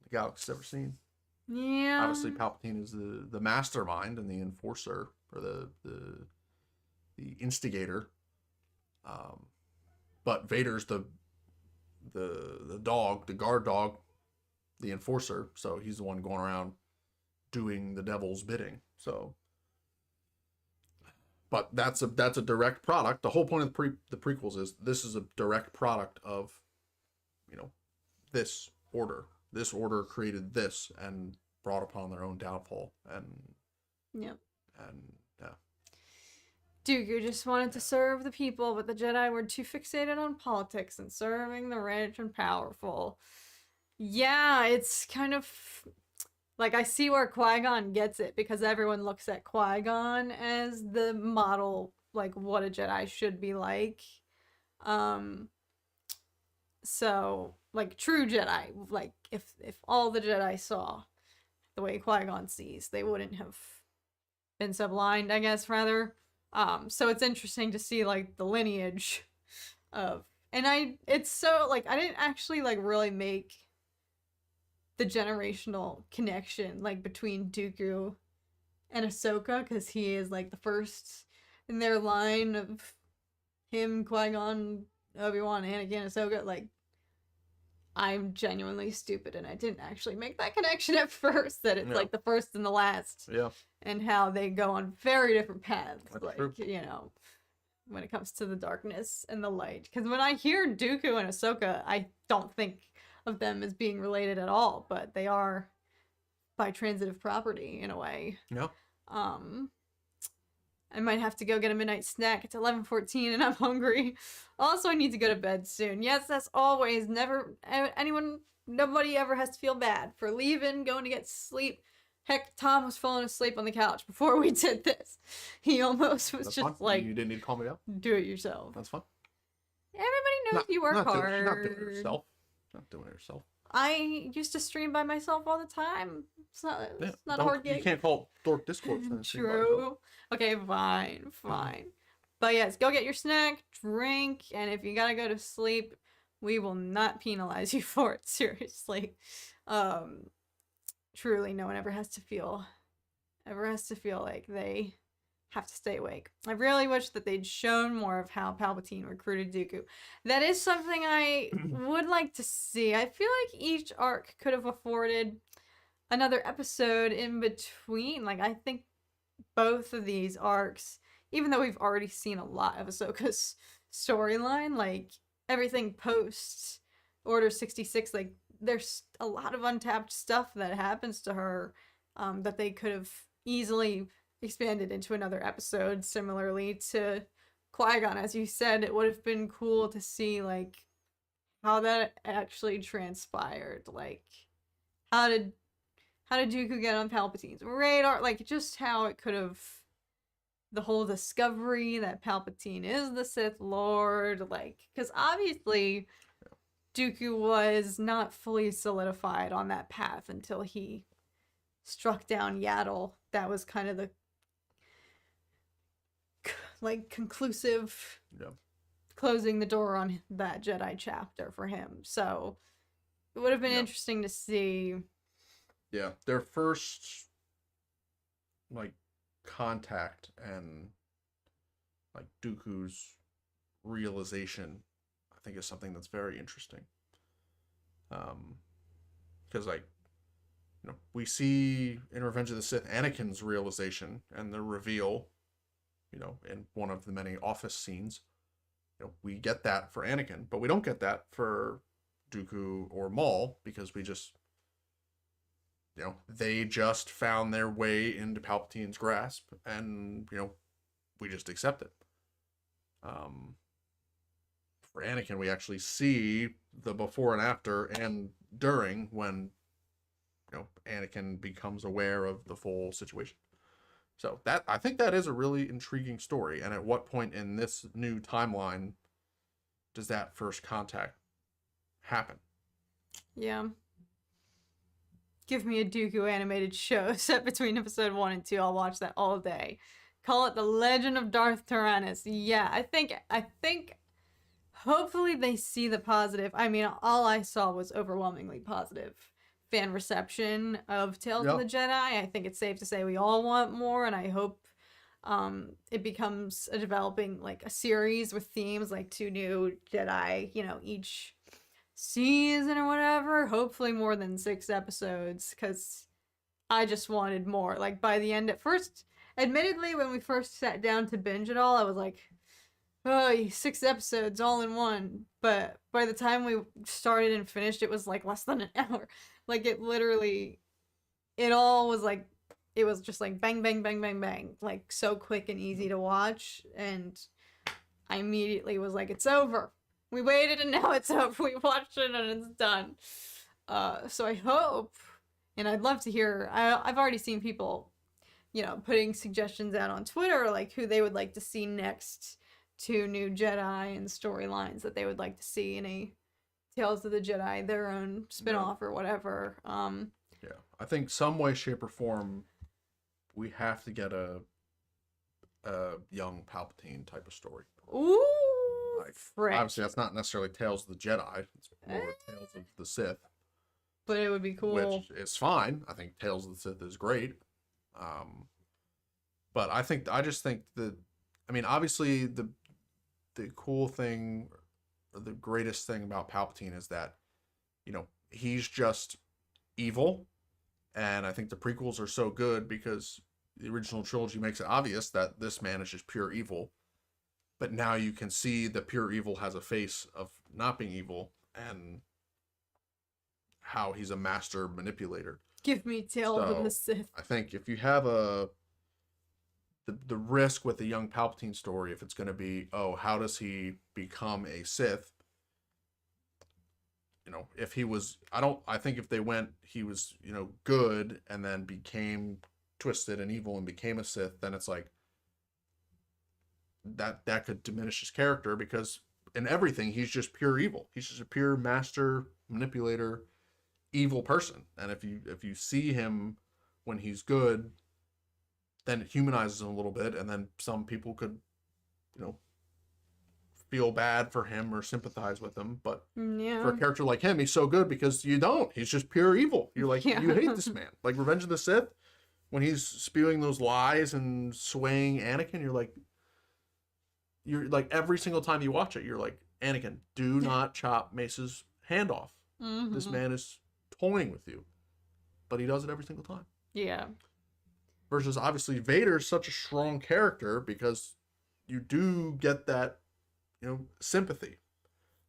the galaxy's ever seen. Yeah. Obviously, Palpatine is the mastermind and the enforcer, or the instigator. But Vader's the dog, the guard dog, the enforcer. So he's the one going around doing the devil's bidding. So, but that's a direct product. The whole point of the prequels is this is a direct product of, you know, this order. This order created this and brought upon their own downfall. And yep. And yeah. Dooku just wanted to serve the people, but the Jedi were too fixated on politics and serving the rich and powerful. Yeah, it's kind of... like, I see where Qui-Gon gets it, because everyone looks at Qui-Gon as the model, like, what a Jedi should be like. So, like, true Jedi, like, if all the Jedi saw the way Qui-Gon sees, they wouldn't have been so blind, I guess, rather. So it's interesting to see, like, the lineage of... and it's so, like, I didn't actually, like, really make the generational connection, like, between Dooku and Ahsoka, because he is, like, the first in their line of him, Qui-Gon, Obi-Wan, Anakin, Ahsoka. Like, I'm genuinely stupid, and I didn't actually make that connection at first, that it's, like, the first and the last. Yeah. And how they go on very different paths. That's like, true. You know, when it comes to the darkness and the light. Because when I hear Dooku and Ahsoka, I don't think of them as being related at all, but they are by transitive property in a way. Yeah. I might have to go get a midnight snack. It's 11:14 and I'm hungry. Also, I need to go to bed soon. Yes, as always, nobody ever has to feel bad for leaving, going to get sleep. Heck, Tom was falling asleep on the couch before we did this. He almost was That's just fine. like, you didn't need to call me out. Do it yourself. That's fine. Everybody knows you work hard. Not doing it yourself. Not doing it yourself. I used to stream by myself all the time. It's not a hard gig. You can't call it Dork Discourse. True. Okay, fine. But yes, go get your snack, drink, and if you gotta go to sleep, we will not penalize you for it. Seriously. Truly, no one ever has to feel like they have to stay awake. I really wish that they'd shown more of how Palpatine recruited Dooku. That is something I would like to see. I feel like each arc could have afforded another episode in between. Like, I think both of these arcs, even though we've already seen a lot of Ahsoka's storyline, like, everything post Order 66, like, there's a lot of untapped stuff that happens to her that they could have easily expanded into another episode. Similarly to Qui-Gon, as you said, it would have been cool to see like how that actually transpired. Like how did Dooku get on Palpatine's radar? Like just how it could have, the whole discovery that Palpatine is the Sith Lord, like, because obviously Dooku was not fully solidified on that path until he struck down Yaddle. That was kind of the like conclusive closing the door on that Jedi chapter for him. So it would have been interesting to see. Yeah, their first like contact and like Dooku's realization, I think, is something that's very interesting. Because like, you know, we see in Revenge of the Sith Anakin's realization and the reveal, you know, in one of the many office scenes. You know, we get that for Anakin, but we don't get that for Dooku or Maul, because we just, you know, they just found their way into Palpatine's grasp, and, you know, we just accept it. For Anakin, we actually see the before and after and during, when, you know, Anakin becomes aware of the full situation. So that, I think that is a really intriguing story. And at what point in this new timeline does that first contact happen? Yeah. Give me a Dooku animated show set between episode 1 and 2. I'll watch that all day. Call it The Legend of Darth Tyrannus. Yeah, I think hopefully they see the positive. I mean, all I saw was overwhelmingly positive fan reception of Tales of the Jedi. I think it's safe to say we all want more, and I hope it becomes a developing, like, a series with themes, like 2 new Jedi, you know, each season or whatever. Hopefully more than 6 episodes, because I just wanted more. Like, by the end, at first, admittedly, when we first sat down to binge it all, I was like, oh, 6 episodes all in one. But by the time we started and finished, it was like less than an hour. Like, it literally, it all was like, it was just like bang, bang, bang, bang, bang. Like, so quick and easy to watch. And I immediately was like, it's over. We waited and now it's over. We watched it and it's done. So I hope, and I'd love to hear, I've already seen people, you know, putting suggestions out on Twitter, like who they would like to see next, 2 new Jedi and storylines that they would like to see in a Tales of the Jedi, their own spin-off or whatever. Yeah, I think some way, shape, or form, we have to get a young Palpatine type of story. Ooh, like, obviously that's not necessarily Tales of the Jedi, it's more Tales of the Sith. But it would be cool. Which is fine. I think Tales of the Sith is great. But I just think that, I mean, obviously the cool thing, or the greatest thing about Palpatine is that, you know, he's just evil. And I think the prequels are so good because the original trilogy makes it obvious that this man is just pure evil. But now you can see that pure evil has a face of not being evil, and how he's a master manipulator. Give me Tales of the Sith. I think if you have the risk with the young Palpatine story, if it's going to be, oh, how does he become a Sith? You know, if he was, I think if they went, he was, you know, good and then became twisted and evil and became a Sith, then it's like, that could diminish his character, because in everything, he's just pure evil. He's just a pure master manipulator, evil person. And if you see him when he's good, then it humanizes him a little bit, and then some people could, you know, feel bad for him or sympathize with him. But for a character like him, he's so good because you don't. He's just pure evil. You're like, you hate this man. Like Revenge of the Sith, when he's spewing those lies and swaying Anakin, you're like every single time you watch it, you're like, Anakin, do not chop Mace's hand off. Mm-hmm. This man is toying with you. But he does it every single time. Yeah. Versus, obviously, Vader's such a strong character because you do get that, you know, sympathy.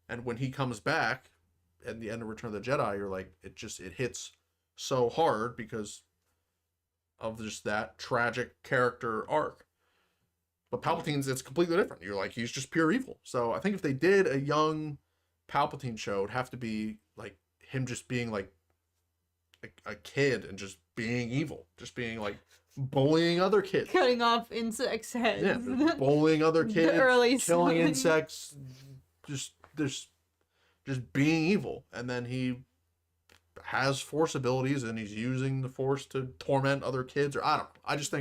And when he comes back, at the end of Return of the Jedi, you're like, it hits so hard because of just that tragic character arc. But Palpatine's, it's completely different. You're like, he's just pure evil. So I think if they did a young Palpatine show, it'd have to be like him just being like a kid and just being evil, just being like bullying other kids, cutting off insects' heads, yeah, bullying other kids, killing insects, just being evil. And then he has Force abilities and he's using the Force to torment other kids, or I don't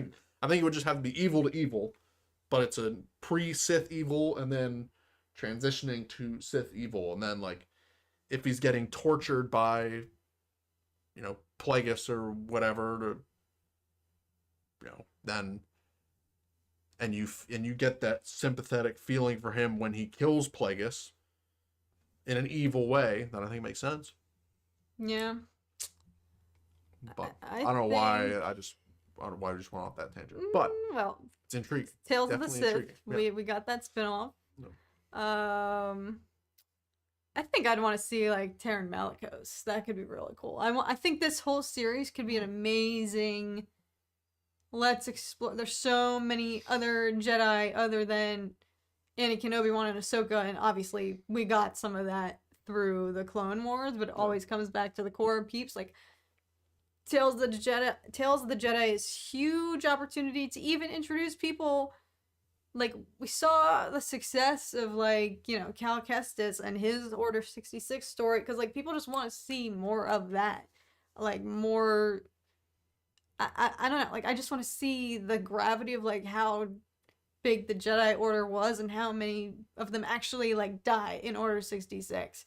know. I think it would just have to be evil to evil, but it's a pre-Sith evil and then transitioning to Sith evil. And then like if he's getting tortured by, you know, Plagueis or whatever, to, you know, then and you get that sympathetic feeling for him when he kills Plagueis in an evil way, then I think it makes sense. Yeah. But I don't know why I just went off that tangent. But well, it's intriguing. Tales of the Sith. Yeah. We got that spinoff. No. I think I'd want to see like Taron Malicos. That could be really cool. I think this whole series could be an amazing. Let's explore. There's so many other Jedi other than Anakin, Obi-Wan, and Ahsoka, and obviously we got some of that through the Clone Wars, but it always comes back to the core peeps. Like Tales of the Jedi is huge opportunity to even introduce people. Like, we saw the success of, like, you know, Cal Kestis and his Order 66 story, because, like, people just want to see more of that. Like, more... I don't know, like, I just want to see the gravity of, like, how big the Jedi Order was and how many of them actually, like, die in Order 66.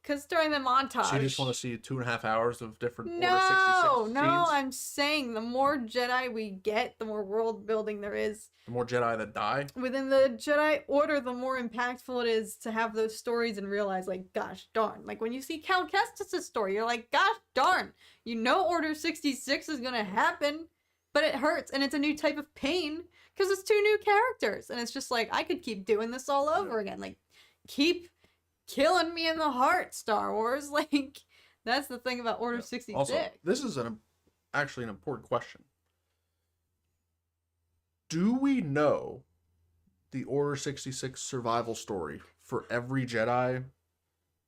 Because during the montage... So you just want to see 2.5 hours of different Order 66 scenes? No, I'm saying the more Jedi we get, the more world building there is. The more Jedi that die? Within the Jedi Order, the more impactful it is to have those stories and realize, like, gosh darn. Like, when you see Cal Kestis' story, you're like, gosh darn. You know Order 66 is going to happen, but it hurts, and it's a new type of pain, because it's 2 new characters. And it's just like, I could keep doing this all over again. Like, keep... killing me in the heart, Star Wars. Like, that's the thing about Order 66. Also, this is actually an important question. Do we know the Order 66 survival story for every Jedi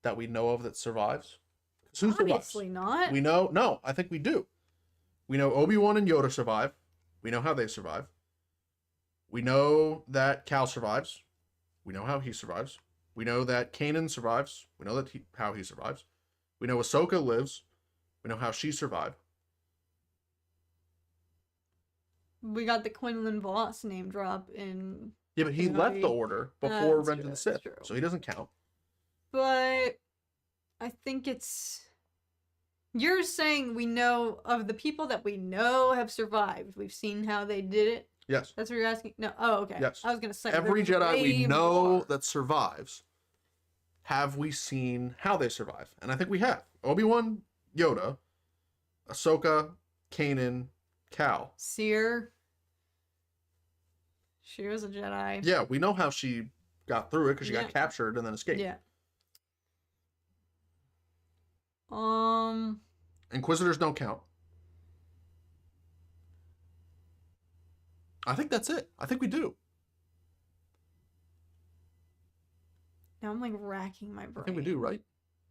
that we know of that survives? Obviously not. We know, no, I think we do. We know Obi-Wan and Yoda survive. We know how they survive. We know that Cal survives. We know how he survives. We know that Kanan survives. We know that how he survives. We know Ahsoka lives. We know how she survived. We got the Quinlan Voss name drop in... Yeah, but he left the Order before Revenge of the Sith, so he doesn't count. But I think it's... You're saying we know of the people that we know have survived. We've seen how they did it. Yes. That's what you're asking? No. Oh, okay. Yes. I was going to say... Every Jedi we know that survives, have we seen how they survive? And I think we have. Obi-Wan, Yoda, Ahsoka, Kanan, Cal. Seer. She was a Jedi. Yeah, we know how she got through it because she got captured and then escaped. Yeah. Inquisitors don't count. I think that's it. I think we do. Now I'm like racking my brain. I think we do, right?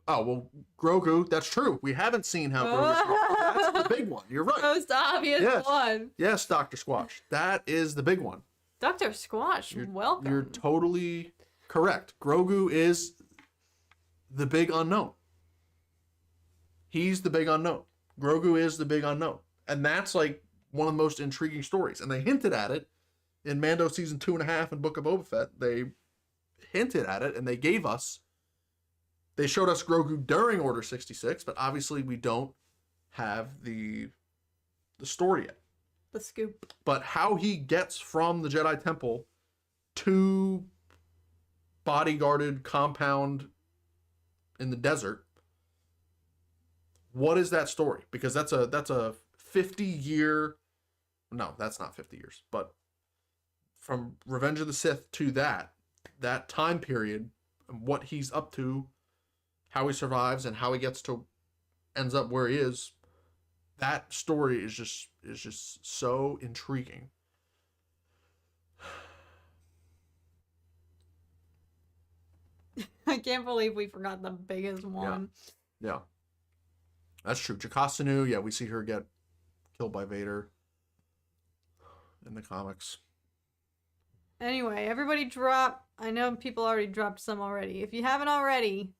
Oh, well, Grogu, that's true. We haven't seen how Grogu... That's the big one. You're right. Most obvious one. Yes, Dr. Squash. That is the big one. Dr. Squash, welcome. You're totally correct. Grogu is the big unknown. He's the big unknown. Grogu is the big unknown. And that's like one of the most intriguing stories. And they hinted at it in Mando season 2.5 and Book of Boba Fett. They hinted at it and they showed us Grogu during Order 66, but obviously we don't have the story yet. The scoop. But how he gets from the Jedi Temple to bodyguarded compound in the desert, what is that story? Because that's a 50-year... No, that's not 50 years. But from Revenge of the Sith to that time period, and what he's up to, how he survives and how he ends up where he is. That story is just so intriguing. I can't believe we forgot the biggest one. Yeah. That's true. Jocasta Nu, yeah, we see her get killed by Vader in the comics. Anyway, everybody drop. I know people already dropped some already. If you haven't already,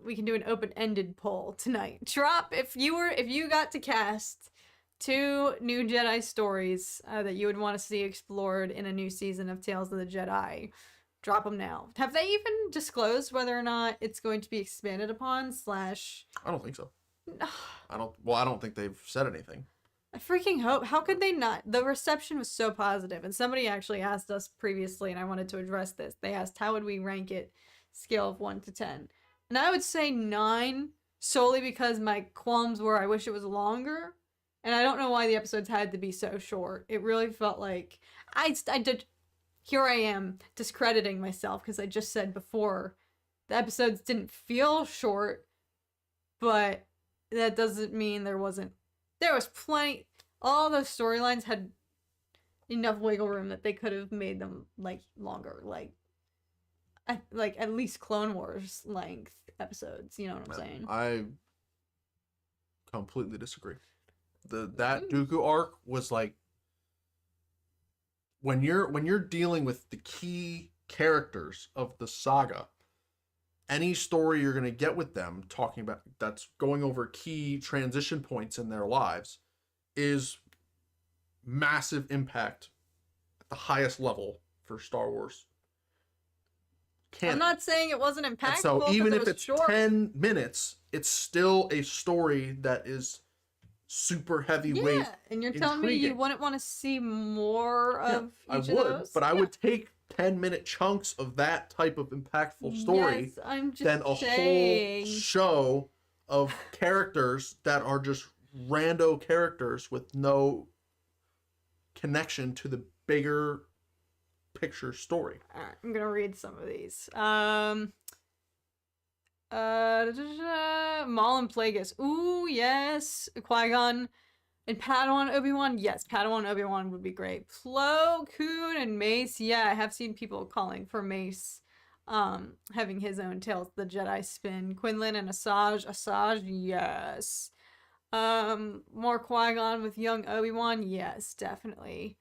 we can do an open-ended poll tonight. Drop if you got to cast 2 new Jedi stories that you would want to see explored in a new season of Tales of the Jedi. Drop them now. Have they even disclosed whether or not it's going to be expanded upon / I don't think so. I don't think they've said anything. I freaking hope. How could they not? The reception was so positive, and somebody actually asked us previously, and I wanted to address this. They asked, how would we rank it scale of 1 to 10? And I would say 9, solely because my qualms were I wish it was longer, and I don't know why the episodes had to be so short. It really felt like I did. Here I am discrediting myself because I just said before the episodes didn't feel short, but that doesn't mean there was plenty. All those storylines had enough wiggle room that they could have made them like longer, like at least Clone Wars length episodes. You know what I'm saying? I completely disagree. That Dooku arc was like, when you're dealing with the key characters of the saga, any story you're going to get with them talking about that's going over key transition points in their lives is massive impact at the highest level for Star Wars. I'm not saying it wasn't impactful. And so even if it's short. 10 minutes, it's still a story that is super heavyweight. Yeah, and you're telling me you wouldn't want to see more of each of those? But I would take 10-minute chunks of that type of impactful story than a whole show of characters that are just rando characters with no connection to the bigger picture story. All right, I'm gonna read some of these. Maul and Plagueis. Ooh, yes. Qui-Gon and Padawan Obi-Wan. Yes, Padawan Obi-Wan would be great. Plo Koon and Mace. Yeah, I have seen people calling for Mace having his own Tales of the Jedi spin. Quinlan and Asajj. Asajj, yes. More Qui-Gon with young Obi-Wan. Yes, definitely.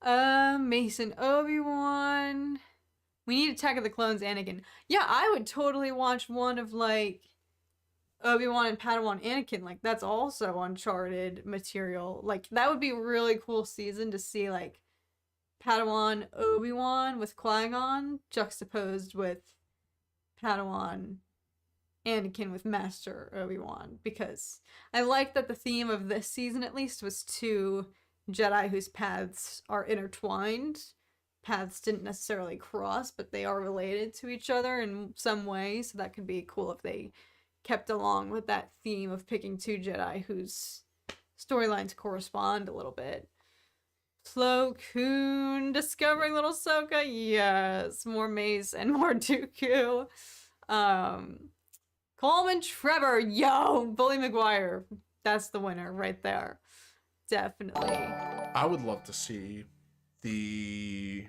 Mace and Obi-Wan. We need Attack of the Clones Anakin. Yeah, I would totally watch one of, like, Obi-Wan and Padawan Anakin. Like, that's also Uncharted material. Like, that would be a really cool season to see, like, Padawan Obi-Wan with Qui-Gon juxtaposed with Padawan Anakin with Master Obi-Wan. Because I like that the theme of this season, at least, was 2 Jedi whose paths are intertwined. Paths didn't necessarily cross, but they are related to each other in some way, so that could be cool if they kept along with that theme of picking 2 Jedi whose storylines correspond a little bit. Plo Koon discovering little Ahsoka, yes. More Mace and more Dooku. Coleman Trevor, yo, Bully McGuire. That's the winner right there. Definitely. I would love to see the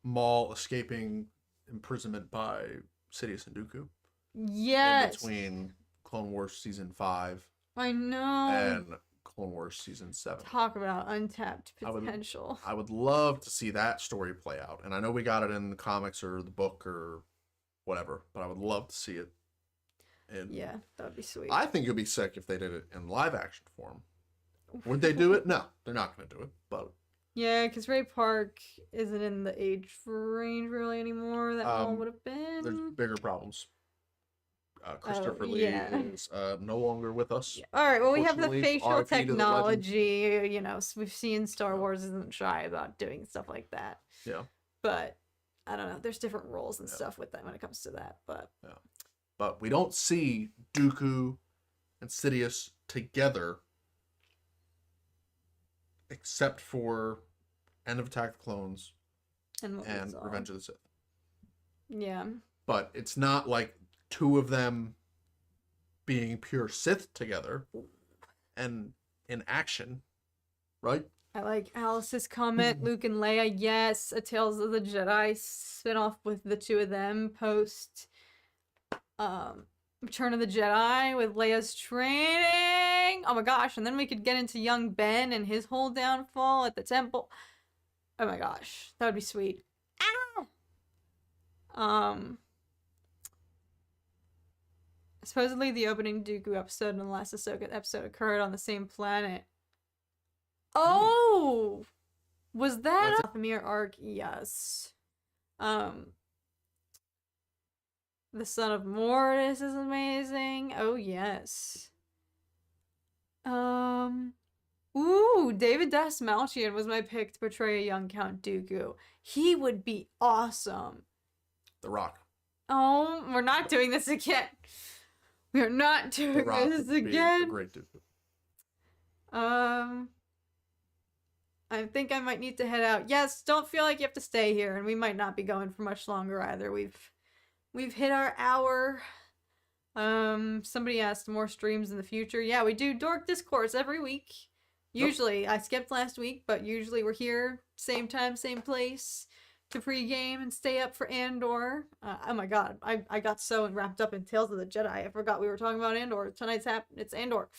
Maul escaping imprisonment by Sidious and Dooku. Yes. In between Clone Wars Season 5 I know. and Clone Wars Season 7. Talk about untapped potential. I would love to see that story play out. And I know we got it in the comics or the book or whatever, but I would love to see it. Yeah, that would be sweet. I think it would be sick if they did it in live action form. Would they do it? No, they're not going to do it. But yeah, because Ray Park isn't in the age range really anymore that Maul would have been. There's bigger problems. Christopher Lee is no longer with us. Yeah. All right, well, we have the facial technology. You know, so we've seen Star Wars isn't shy about doing stuff like that. Yeah. But I don't know. There's different roles and stuff with that when it comes to that. But yeah. But we don't see Dooku and Sidious together except for End of Attack of the Clones and Revenge of the Sith. Yeah. But it's not like two of them being pure Sith together and in action, right? I like Alice's comment. Luke and Leia, yes. A Tales of the Jedi spin-off with the two of them post Return of the Jedi with Leia's training. Oh my gosh, and then we could get into young Ben and his whole downfall at the temple. Oh my gosh, that would be sweet. Ow! Supposedly the opening Dooku episode and the last Ahsoka episode occurred on the same planet. Oh! Was that a Dathomir arc? Yes. The Son of Mortis is amazing. Oh, yes. Ooh, David Dastmalchian was my pick to portray a young Count Dooku. He would be awesome. The Rock. Oh, we're not doing this again. We are not doing this again. Great Dooku. I think I might need to head out. Yes, don't feel like you have to stay here, and we might not be going for much longer either. We've hit our hour. Somebody asked more streams in the future. Yeah, we do Dork Discourse every week. Usually, I skipped last week, but usually we're here, same time, same place, to pregame and stay up for Andor. Oh my god, I got so wrapped up in Tales of the Jedi, I forgot we were talking about Andor. Tonight's it's Andor.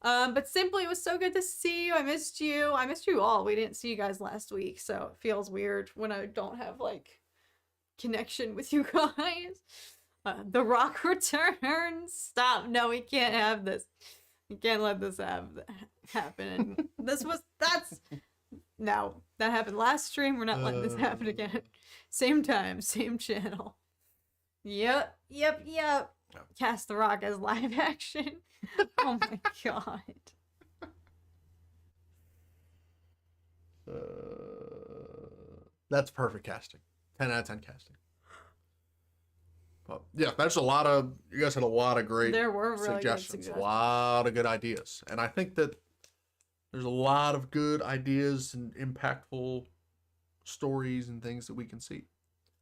But simply, it was so good to see you. I missed you. I missed you all. We didn't see you guys last week, so it feels weird when I don't have, like, connection with you guys. The Rock returns. Stop. No, we can't have this. We can't let this happen. No, that happened last stream. We're not letting this happen again. Same time, same channel. Yep. Cast the Rock as live action. Oh my god. That's perfect casting. 10 out of 10 casting. But yeah, there's you guys had a lot of great suggestions. A lot of good ideas. And I think that there's a lot of good ideas and impactful stories and things that we can see.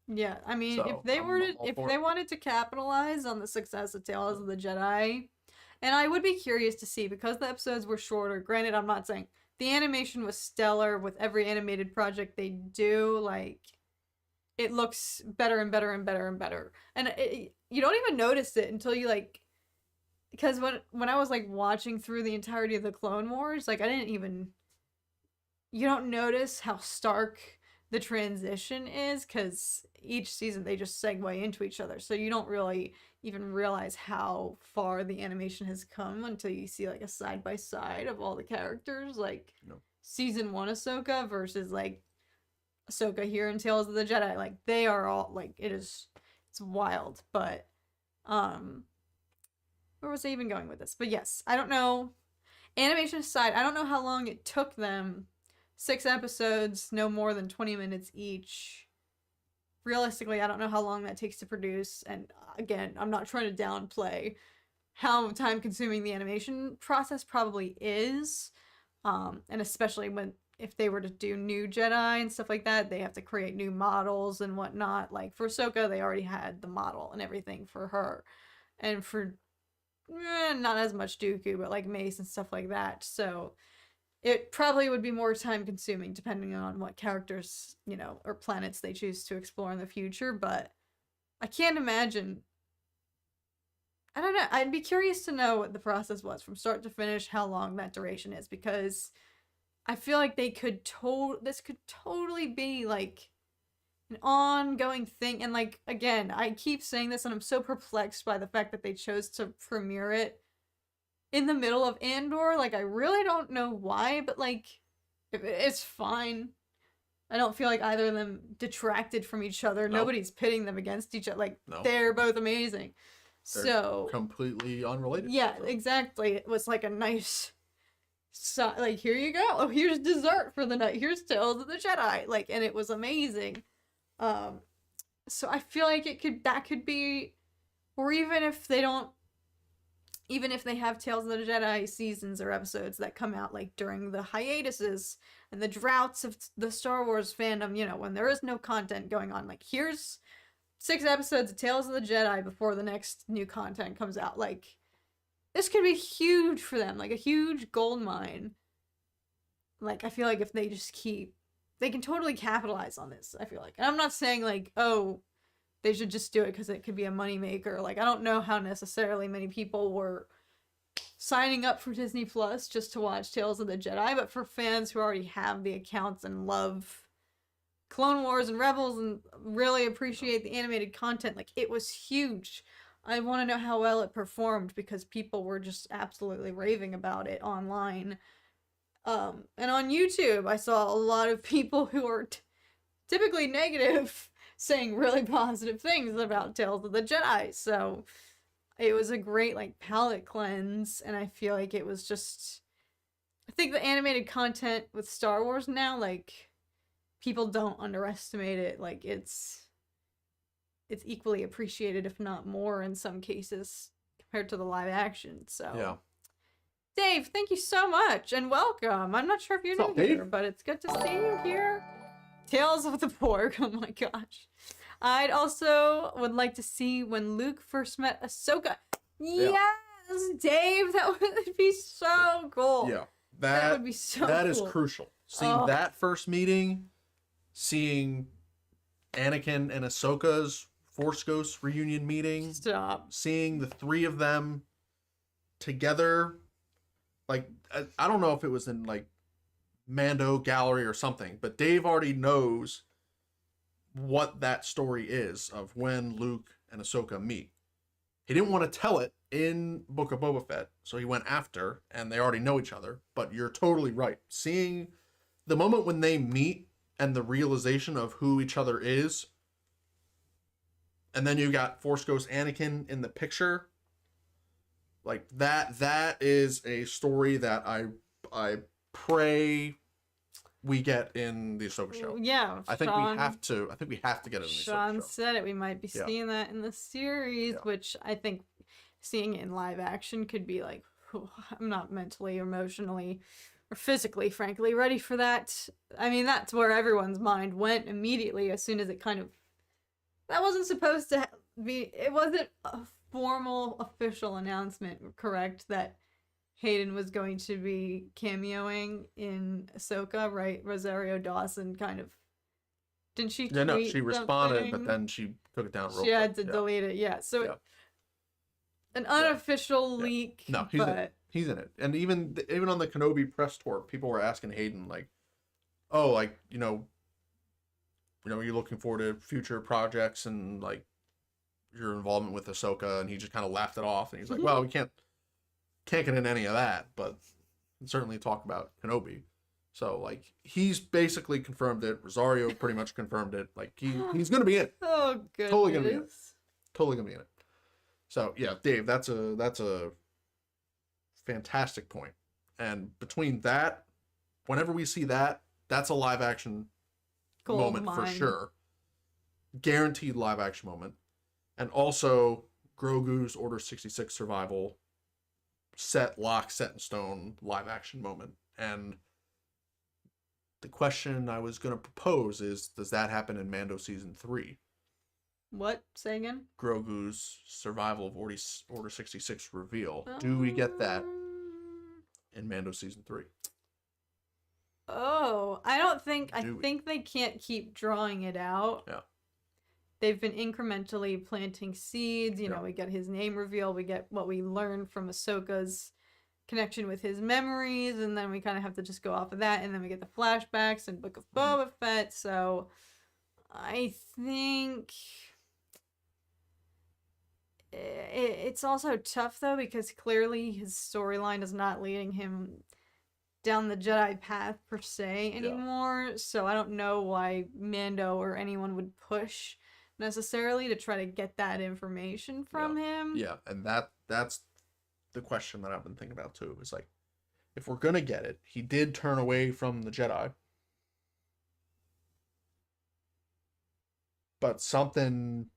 Yeah, I mean, so, if they wanted to capitalize on the success of Tales of the Jedi, and I would be curious to see, because the episodes were shorter, granted, I'm not saying the animation was stellar with every animated project they do, like, it looks better and better and better and better. And you don't even notice it until you, like, because when I was, like, watching through the entirety of the Clone Wars, like, you don't notice how stark the transition is, because each season they just segue into each other, so you don't really even realize how far the animation has come until you see, like, a side-by-side of all the characters, like, Season 1 Ahsoka versus, like, Ahsoka here in Tales of the Jedi. Like, they are all, like, it's wild. But where was I even going with this? But yes, I don't know, animation aside, I don't know how long it took them. 6 episodes, no more than 20 minutes each. Realistically, I don't know how long that takes to produce, and again, I'm not trying to downplay how time-consuming the animation process probably is, and especially if they were to do new Jedi and stuff like that, they have to create new models and whatnot. Like, for Ahsoka, they already had the model and everything for her, and for not as much Dooku, but like Mace and stuff like that, so it probably would be more time-consuming depending on what characters, or planets they choose to explore in the future, but I can't imagine. I don't know. I'd be curious to know what the process was from start to finish, how long that duration is, because I feel like this could totally be, like, an ongoing thing, and, like, again, I keep saying this, and I'm so perplexed by the fact that they chose to premiere it in the middle of Andor. Like, I really don't know why, but, like, it's fine. I don't feel like either of them detracted from each other. Nope. Nobody's pitting them against each other. Like, They're both amazing. They're completely unrelated. Yeah, so. Exactly. It was like a nice, like, here you go. Oh, here's dessert for the night. Here's Tales of the Jedi. Like, and it was amazing. So I feel like that could be, or even if they have Tales of the Jedi seasons or episodes that come out, like, during the hiatuses and the droughts of the Star Wars fandom, when there is no content going on, like, here's 6 episodes of Tales of the Jedi before the next new content comes out. Like, this could be huge for them, like a huge gold mine. Like, I feel like if they just keep, they can totally capitalize on this, I feel like. And I'm not saying, like, oh, they should just do it because it could be a moneymaker. Like, I don't know how necessarily many people were signing up for Disney Plus just to watch Tales of the Jedi, but for fans who already have the accounts and love Clone Wars and Rebels and really appreciate the animated content, like, it was huge. I want to know how well it performed because people were just absolutely raving about it online. And on YouTube, I saw a lot of people who were typically negative saying really positive things about Tales of the Jedi. So it was a great, like, palate cleanse, and I feel like it was just, I think the animated content with Star Wars now, like, people don't underestimate it. Like, it's equally appreciated, if not more in some cases, compared to the live action. So yeah. Dave, thank you so much, and welcome. I'm not sure if you're new here, but it's good to see you here. Tales of the Borg, oh my gosh. I'd also would like to see when Luke first met Ahsoka. Yes, Dave, that would be so cool. Yeah, that would be so that cool. is crucial. Seeing that first meeting, seeing Anakin and Ahsoka's Force Ghost reunion meeting. Stop. Seeing the 3 of them together. Like, I don't know if it was in, like, Mando Gallery or something, but Dave already knows what that story is of when Luke and Ahsoka meet. He didn't want to tell it in Book of Boba Fett, so he went after, and they already know each other. But you're totally right. Seeing the moment when they meet and the realization of who each other is, and then you got Force Ghost Anakin in the picture, like, that is a story that I pray we get in the Ahsoka show. Yeah, I think we have to get it in the Ahsoka show. Sean said it. We might be seeing that in the series, which I think seeing it in live action could be like, I'm not mentally, emotionally, or physically, frankly, ready for that. I mean, that's where everyone's mind went immediately as soon as it kind of, that wasn't supposed to be, it wasn't a formal official announcement, correct, that Hayden was going to be cameoing in Ahsoka, right? Rosario Dawson kind of, didn't she tweet Yeah, no, she responded, something? But then she took it down real quick. She had to delete it, So an unofficial leak, no, he's in it. And even on the Kenobi press tour, people were asking Hayden, like, oh, like, you know, you're looking forward to future projects and, like, your involvement with Ahsoka, and he just kind of laughed it off, and he's like, well, we can't get into any of that, but certainly talk about Kenobi. So, like, he's basically confirmed it. Rosario pretty much confirmed it. Like, he's gonna be in it. Oh, goodness. Totally gonna be in it. Totally gonna be in it. So yeah, Dave, that's a fantastic point. And between that, whenever we see that, that's a live action moment for sure. Guaranteed live action moment. And also Grogu's Order 66 survival set in stone live action moment. And the question I was going to propose is, does that happen in Mando season 3? What? Say again? Grogu's survival of Order 66 reveal. Do we get that in Mando season 3? Oh, I think they can't keep drawing it out. Yeah. They've been incrementally planting seeds. You know, we get his name reveal. We get what we learn from Ahsoka's connection with his memories. And then we kind of have to just go off of that. And then we get the flashbacks and Book of Boba Fett. So I think it's also tough, though, because clearly his storyline is not leading him down the Jedi path per se anymore. Yeah. So I don't know why Mando or anyone would push necessarily to try to get that information from him. Yeah, and that's the question that I've been thinking about too. Is like, if we're gonna get it, he did turn away from the Jedi, but something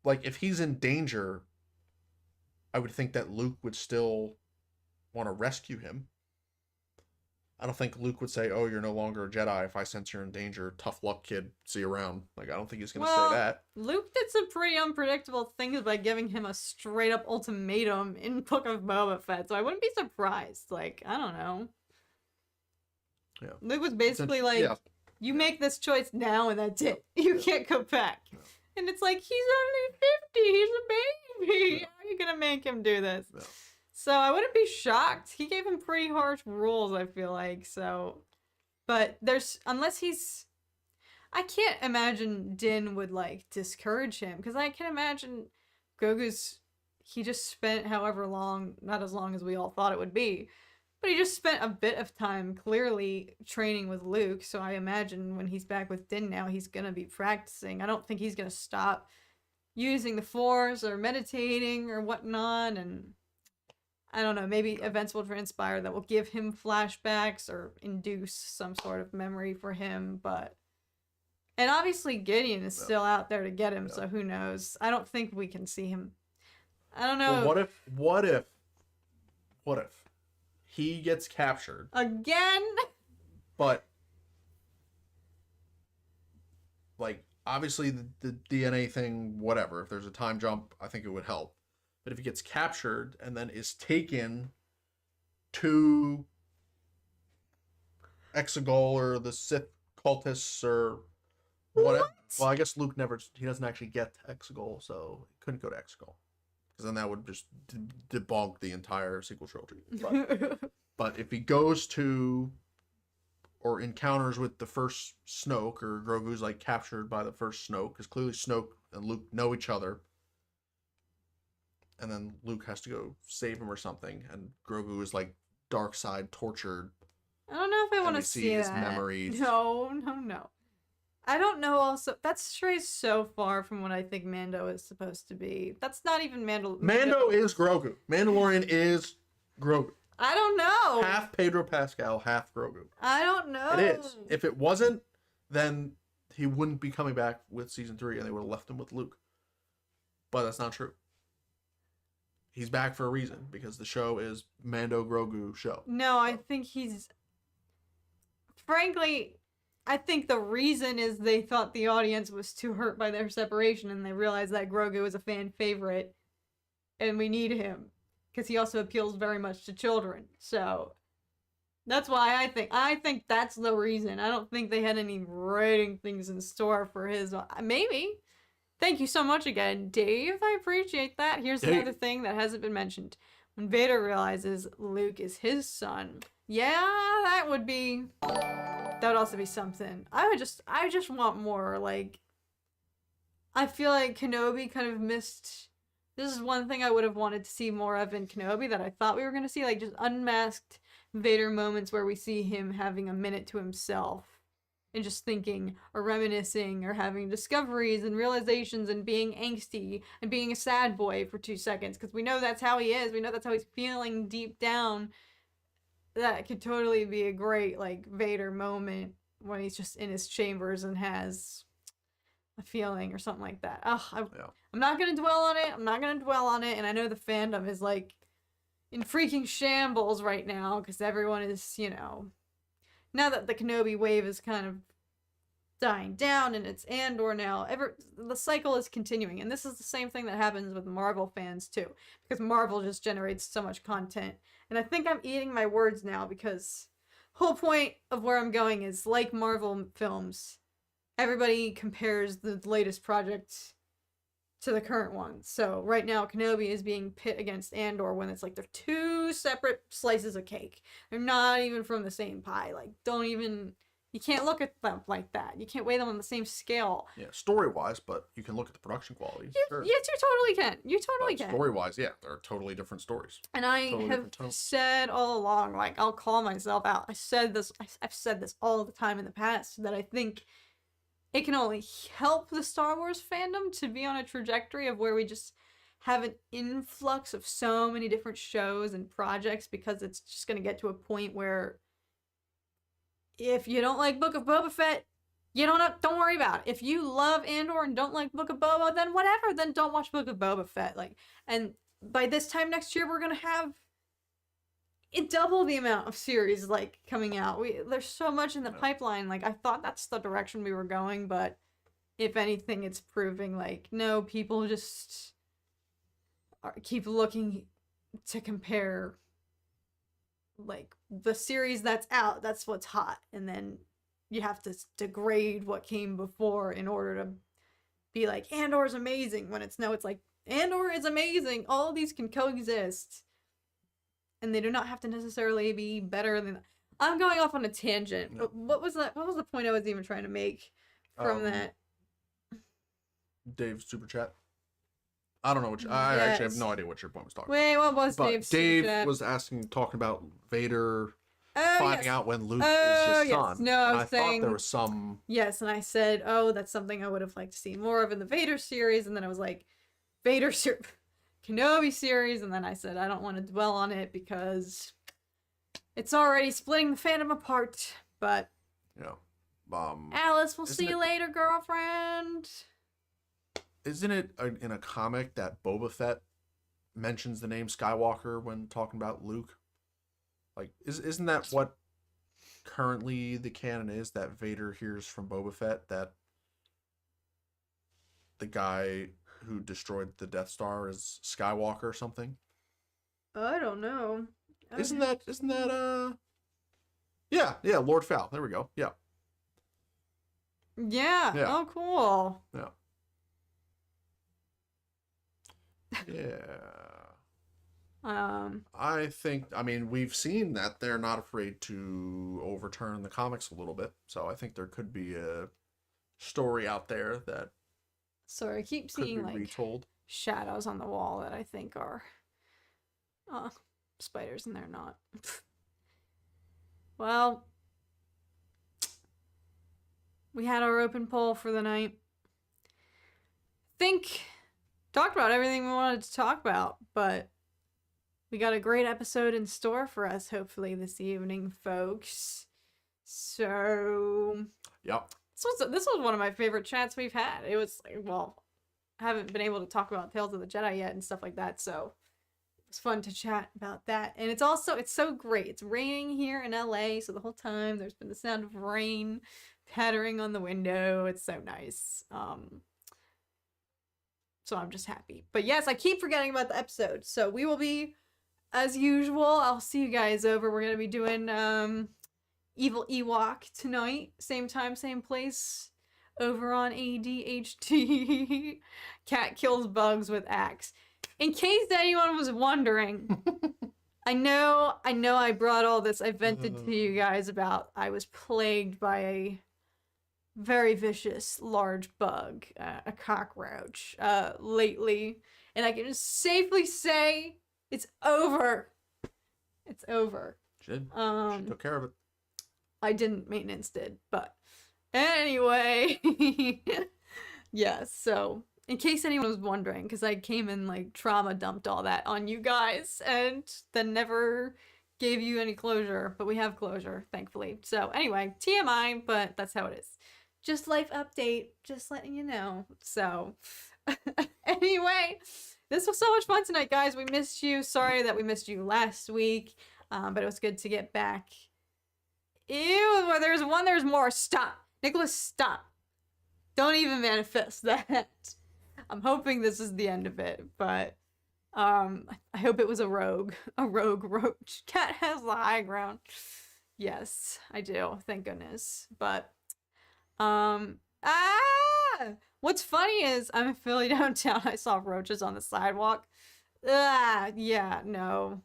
like, if he's in danger, I would think that Luke would still want to rescue him. I don't think Luke would say, "Oh, you're no longer a Jedi. If I sense you're in danger, tough luck, kid. See you around." Like, I don't think he's gonna say that. Luke did some pretty unpredictable things by giving him a straight up ultimatum in Book of Boba Fett, so I wouldn't be surprised. Like, I don't know. Yeah. Luke was basically like, you make this choice now and that's it. You can't go back. Yeah. And it's like, he's only 50. He's a baby. Yeah. How are you going to make him do this? Yeah. So I wouldn't be shocked. He gave him pretty harsh rules, I feel like. So, but unless he's, I can't imagine Din would like discourage him. Because I can imagine he just spent however long, not as long as we all thought it would be. But he just spent a bit of time clearly training with Luke, so I imagine when he's back with Din now, he's going to be practicing. I don't think he's going to stop using the Force or meditating or whatnot, and I don't know, maybe events will transpire that will give him flashbacks or induce some sort of memory for him, but... And obviously Gideon is still out there to get him, so who knows? I don't think we can see him. I don't know. Well, what if he gets captured again? But like, obviously the DNA thing, whatever, if there's a time jump, I think it would help. But if he gets captured and then is taken to Exegol or the Sith cultists or whatever. What? Well, I guess Luke he doesn't actually get to Exegol, so he couldn't go to Exegol. Because then that would just debunk the entire sequel trilogy. But if he goes to or encounters with the first Snoke, or Grogu's like captured by the first Snoke, because clearly Snoke and Luke know each other, and then Luke has to go save him or something, and Grogu is like dark side tortured. I don't know if I want to see his that. Memories. No. I don't know. Also, that strays so far from what I think Mando is supposed to be. That's not even Mando is Grogu. Mandalorian is Grogu. I don't know. Half Pedro Pascal, half Grogu. I don't know. It is. If it wasn't, then he wouldn't be coming back with season 3, and they would have left him with Luke. But that's not true. He's back for a reason, because the show is Mando Grogu show. No, I think frankly, I think the reason is they thought the audience was too hurt by their separation, and they realized that Grogu is a fan favorite, and we need him. Because he also appeals very much to children. So, that's why I think that's the reason. I don't think they had any writing things in store for his... Maybe. Thank you so much again, Dave. I appreciate that. Here's another thing that hasn't been mentioned. When Vader realizes Luke is his son. Yeah, that would also be something. I just want more, like... I feel like Kenobi kind of missed... This is one thing I would have wanted to see more of in Kenobi that I thought we were going to see, like just unmasked Vader moments where we see him having a minute to himself and just thinking or reminiscing or having discoveries and realizations and being angsty and being a sad boy for 2 seconds, because we know that's how he is. We know that's how he's feeling deep down. That could totally be a great like Vader moment when he's just in his chambers and has a feeling or something like that. I'm not going to dwell on it. And I know the fandom is like in freaking shambles right now because everyone is, now that the Kenobi wave is kind of dying down and it's Andor now, the cycle is continuing. And this is the same thing that happens with Marvel fans too, because Marvel just generates so much content. And I think I'm eating my words now, because whole point of where I'm going is, like Marvel films, everybody compares the latest project to the current one. So right now Kenobi is being pit against Andor when it's like they're 2 separate slices of cake. They're not even from the same pie. Like, you can't look at them like that. You can't weigh them on the same scale. Yeah, story-wise, but you can look at the production quality. Sure. Yes, you totally can. You totally can. Story-wise, yeah, they're totally different stories. And I have said all along, like, I'll call myself out. I've said this all the time in the past, that I think it can only help the Star Wars fandom to be on a trajectory of where we just have an influx of so many different shows and projects, because it's just going to get to a point where if you don't like Book of Boba Fett, don't worry about it. If you love Andor and don't like Book of Boba, then whatever, then don't watch Book of Boba Fett. And by this time next year, we're going to have it doubled the amount of series like coming out. There's so much in the pipeline. Like I thought that's the direction we were going, but if anything, it's proving like no, people just keep looking to compare like the series that's out, that's what's hot, and then you have to degrade what came before in order to be like Andor's amazing, when it's like Andor is amazing, all these can coexist and they do not have to necessarily be better than. I'm going off on a tangent, but what was the point I was even trying to make from that? Dave's super chat. I don't know what I actually have no idea what your point was talking about. Wait, what was but Dave's Dave super chat? was talking about Vader finding out when Luke is his son. No, I was saying, thought there was some. Yes, and I said, oh, that's something I would have liked to see more of in the Vader series, and then I was like, Kenobi series, and then I said I don't want to dwell on it because it's already splitting the fandom apart. But Alice, we'll see you later, girlfriend. Isn't it in a comic that Boba Fett mentions the name Skywalker when talking about Luke? Like, isn't that what currently the canon is, that Vader hears from Boba Fett that the guy who destroyed the Death Star is Skywalker or something? I don't know. Isn't that yeah, Lord Fowl. There we go. Yeah. Oh, cool. I mean, we've seen that they're not afraid to overturn the comics a little bit, so I think there could be a story out there that sorry, I keep seeing like retold. Shadows on the wall that I think are spiders, and they're not. Well, we had our open poll for the night. Think talked about everything we wanted to talk about, but we got a great episode in store for us, hopefully, this evening, folks. So, yep. This was one of my favorite chats we've had. It was, well, I haven't been able to talk about Tales of the Jedi yet and stuff like that, so it was fun to chat about that. And it's so great. It's raining here in LA, so the whole time there's been the sound of rain pattering on the window. It's so nice. So I'm just happy. But yes, I keep forgetting about the episode. So we will be, as usual, I'll see you guys over. We're going to be doing Evil Ewok tonight. Same time, same place. Over on ADHD. Cat kills bugs with axe. In case anyone was wondering, I know I brought all this. I vented to you guys about I was plagued by a very vicious large bug, a cockroach, lately, and I can just safely say it's over. It's over. She took care of it. I didn't. Maintenance did, but anyway, yes. So in case anyone was wondering, because I came and like trauma dumped all that on you guys, and then never gave you any closure, but we have closure, thankfully. So anyway, TMI, but that's how it is. Just life update, just letting you know. So, anyway, this was so much fun tonight, guys. We missed you. Sorry that we missed you last week, but it was good to get back. Ew, where there's one, there's more. Stop. Nicholas, stop. Don't even manifest that. I'm hoping this is the end of it, but I hope it was a rogue roach. Cat has the high ground. Yes, I do. Thank goodness. But what's funny is I'm in Philly downtown. I saw roaches on the sidewalk. Yeah, no.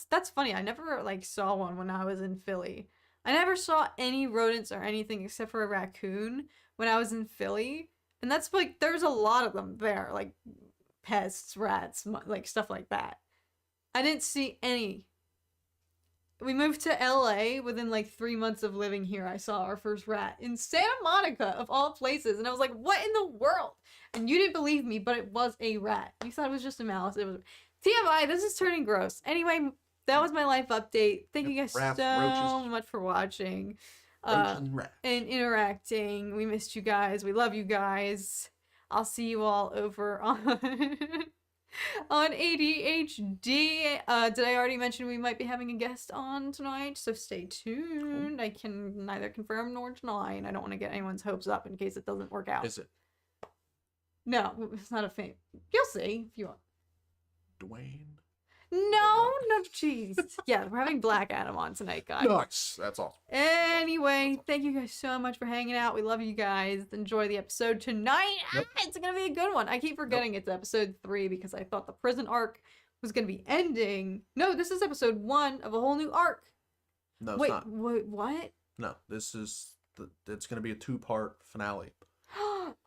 That's funny. I never like saw one when I was in Philly. I never saw any rodents or anything except for a raccoon when I was in Philly. And that's like, there's a lot of them there, like pests, rats, like stuff like that. I didn't see any. We moved to LA within like 3 months of living here. I saw our first rat in Santa Monica, of all places. And I was like, what in the world? And you didn't believe me, but it was a rat. You thought it was just a mouse. It was TMI. This is turning gross. Anyway, that was my life update. Thank you guys so much for watching and interacting. We missed you guys. We love you guys. I'll see you all over on on ADHD. Did I already mention we might be having a guest on tonight? So stay tuned. Cool. I can neither confirm nor deny, and I don't want to get anyone's hopes up in case it doesn't work out. Is it? No, it's not a fame. You'll see if you want. Dwayne? No, jeez. Yeah, we're having Black Adam on tonight, guys. Nice. That's awesome. Anyway, thank you guys so much for hanging out. We love you guys. Enjoy the episode tonight. Yep. It's going to be a good one. I keep forgetting it's episode 3 because I thought the prison arc was going to be ending. No, this is episode 1 of a whole new arc. No, Wait, it's not. Wait, what? No, this is... It's going to be a 2-part finale.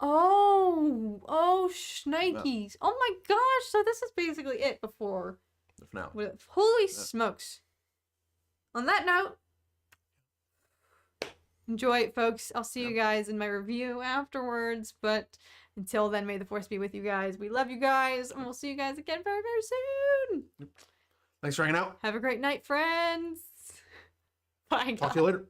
Oh, shnikes. No. Oh my gosh, so this is basically it before... The finale. Holy smokes. On that note, enjoy it, folks. I'll see you guys in my review afterwards. But until then, may the force be with you guys. We love you guys. And we'll see you guys again very, very soon. Thanks for hanging out. Have a great night, friends. Bye, guys. Talk to you later.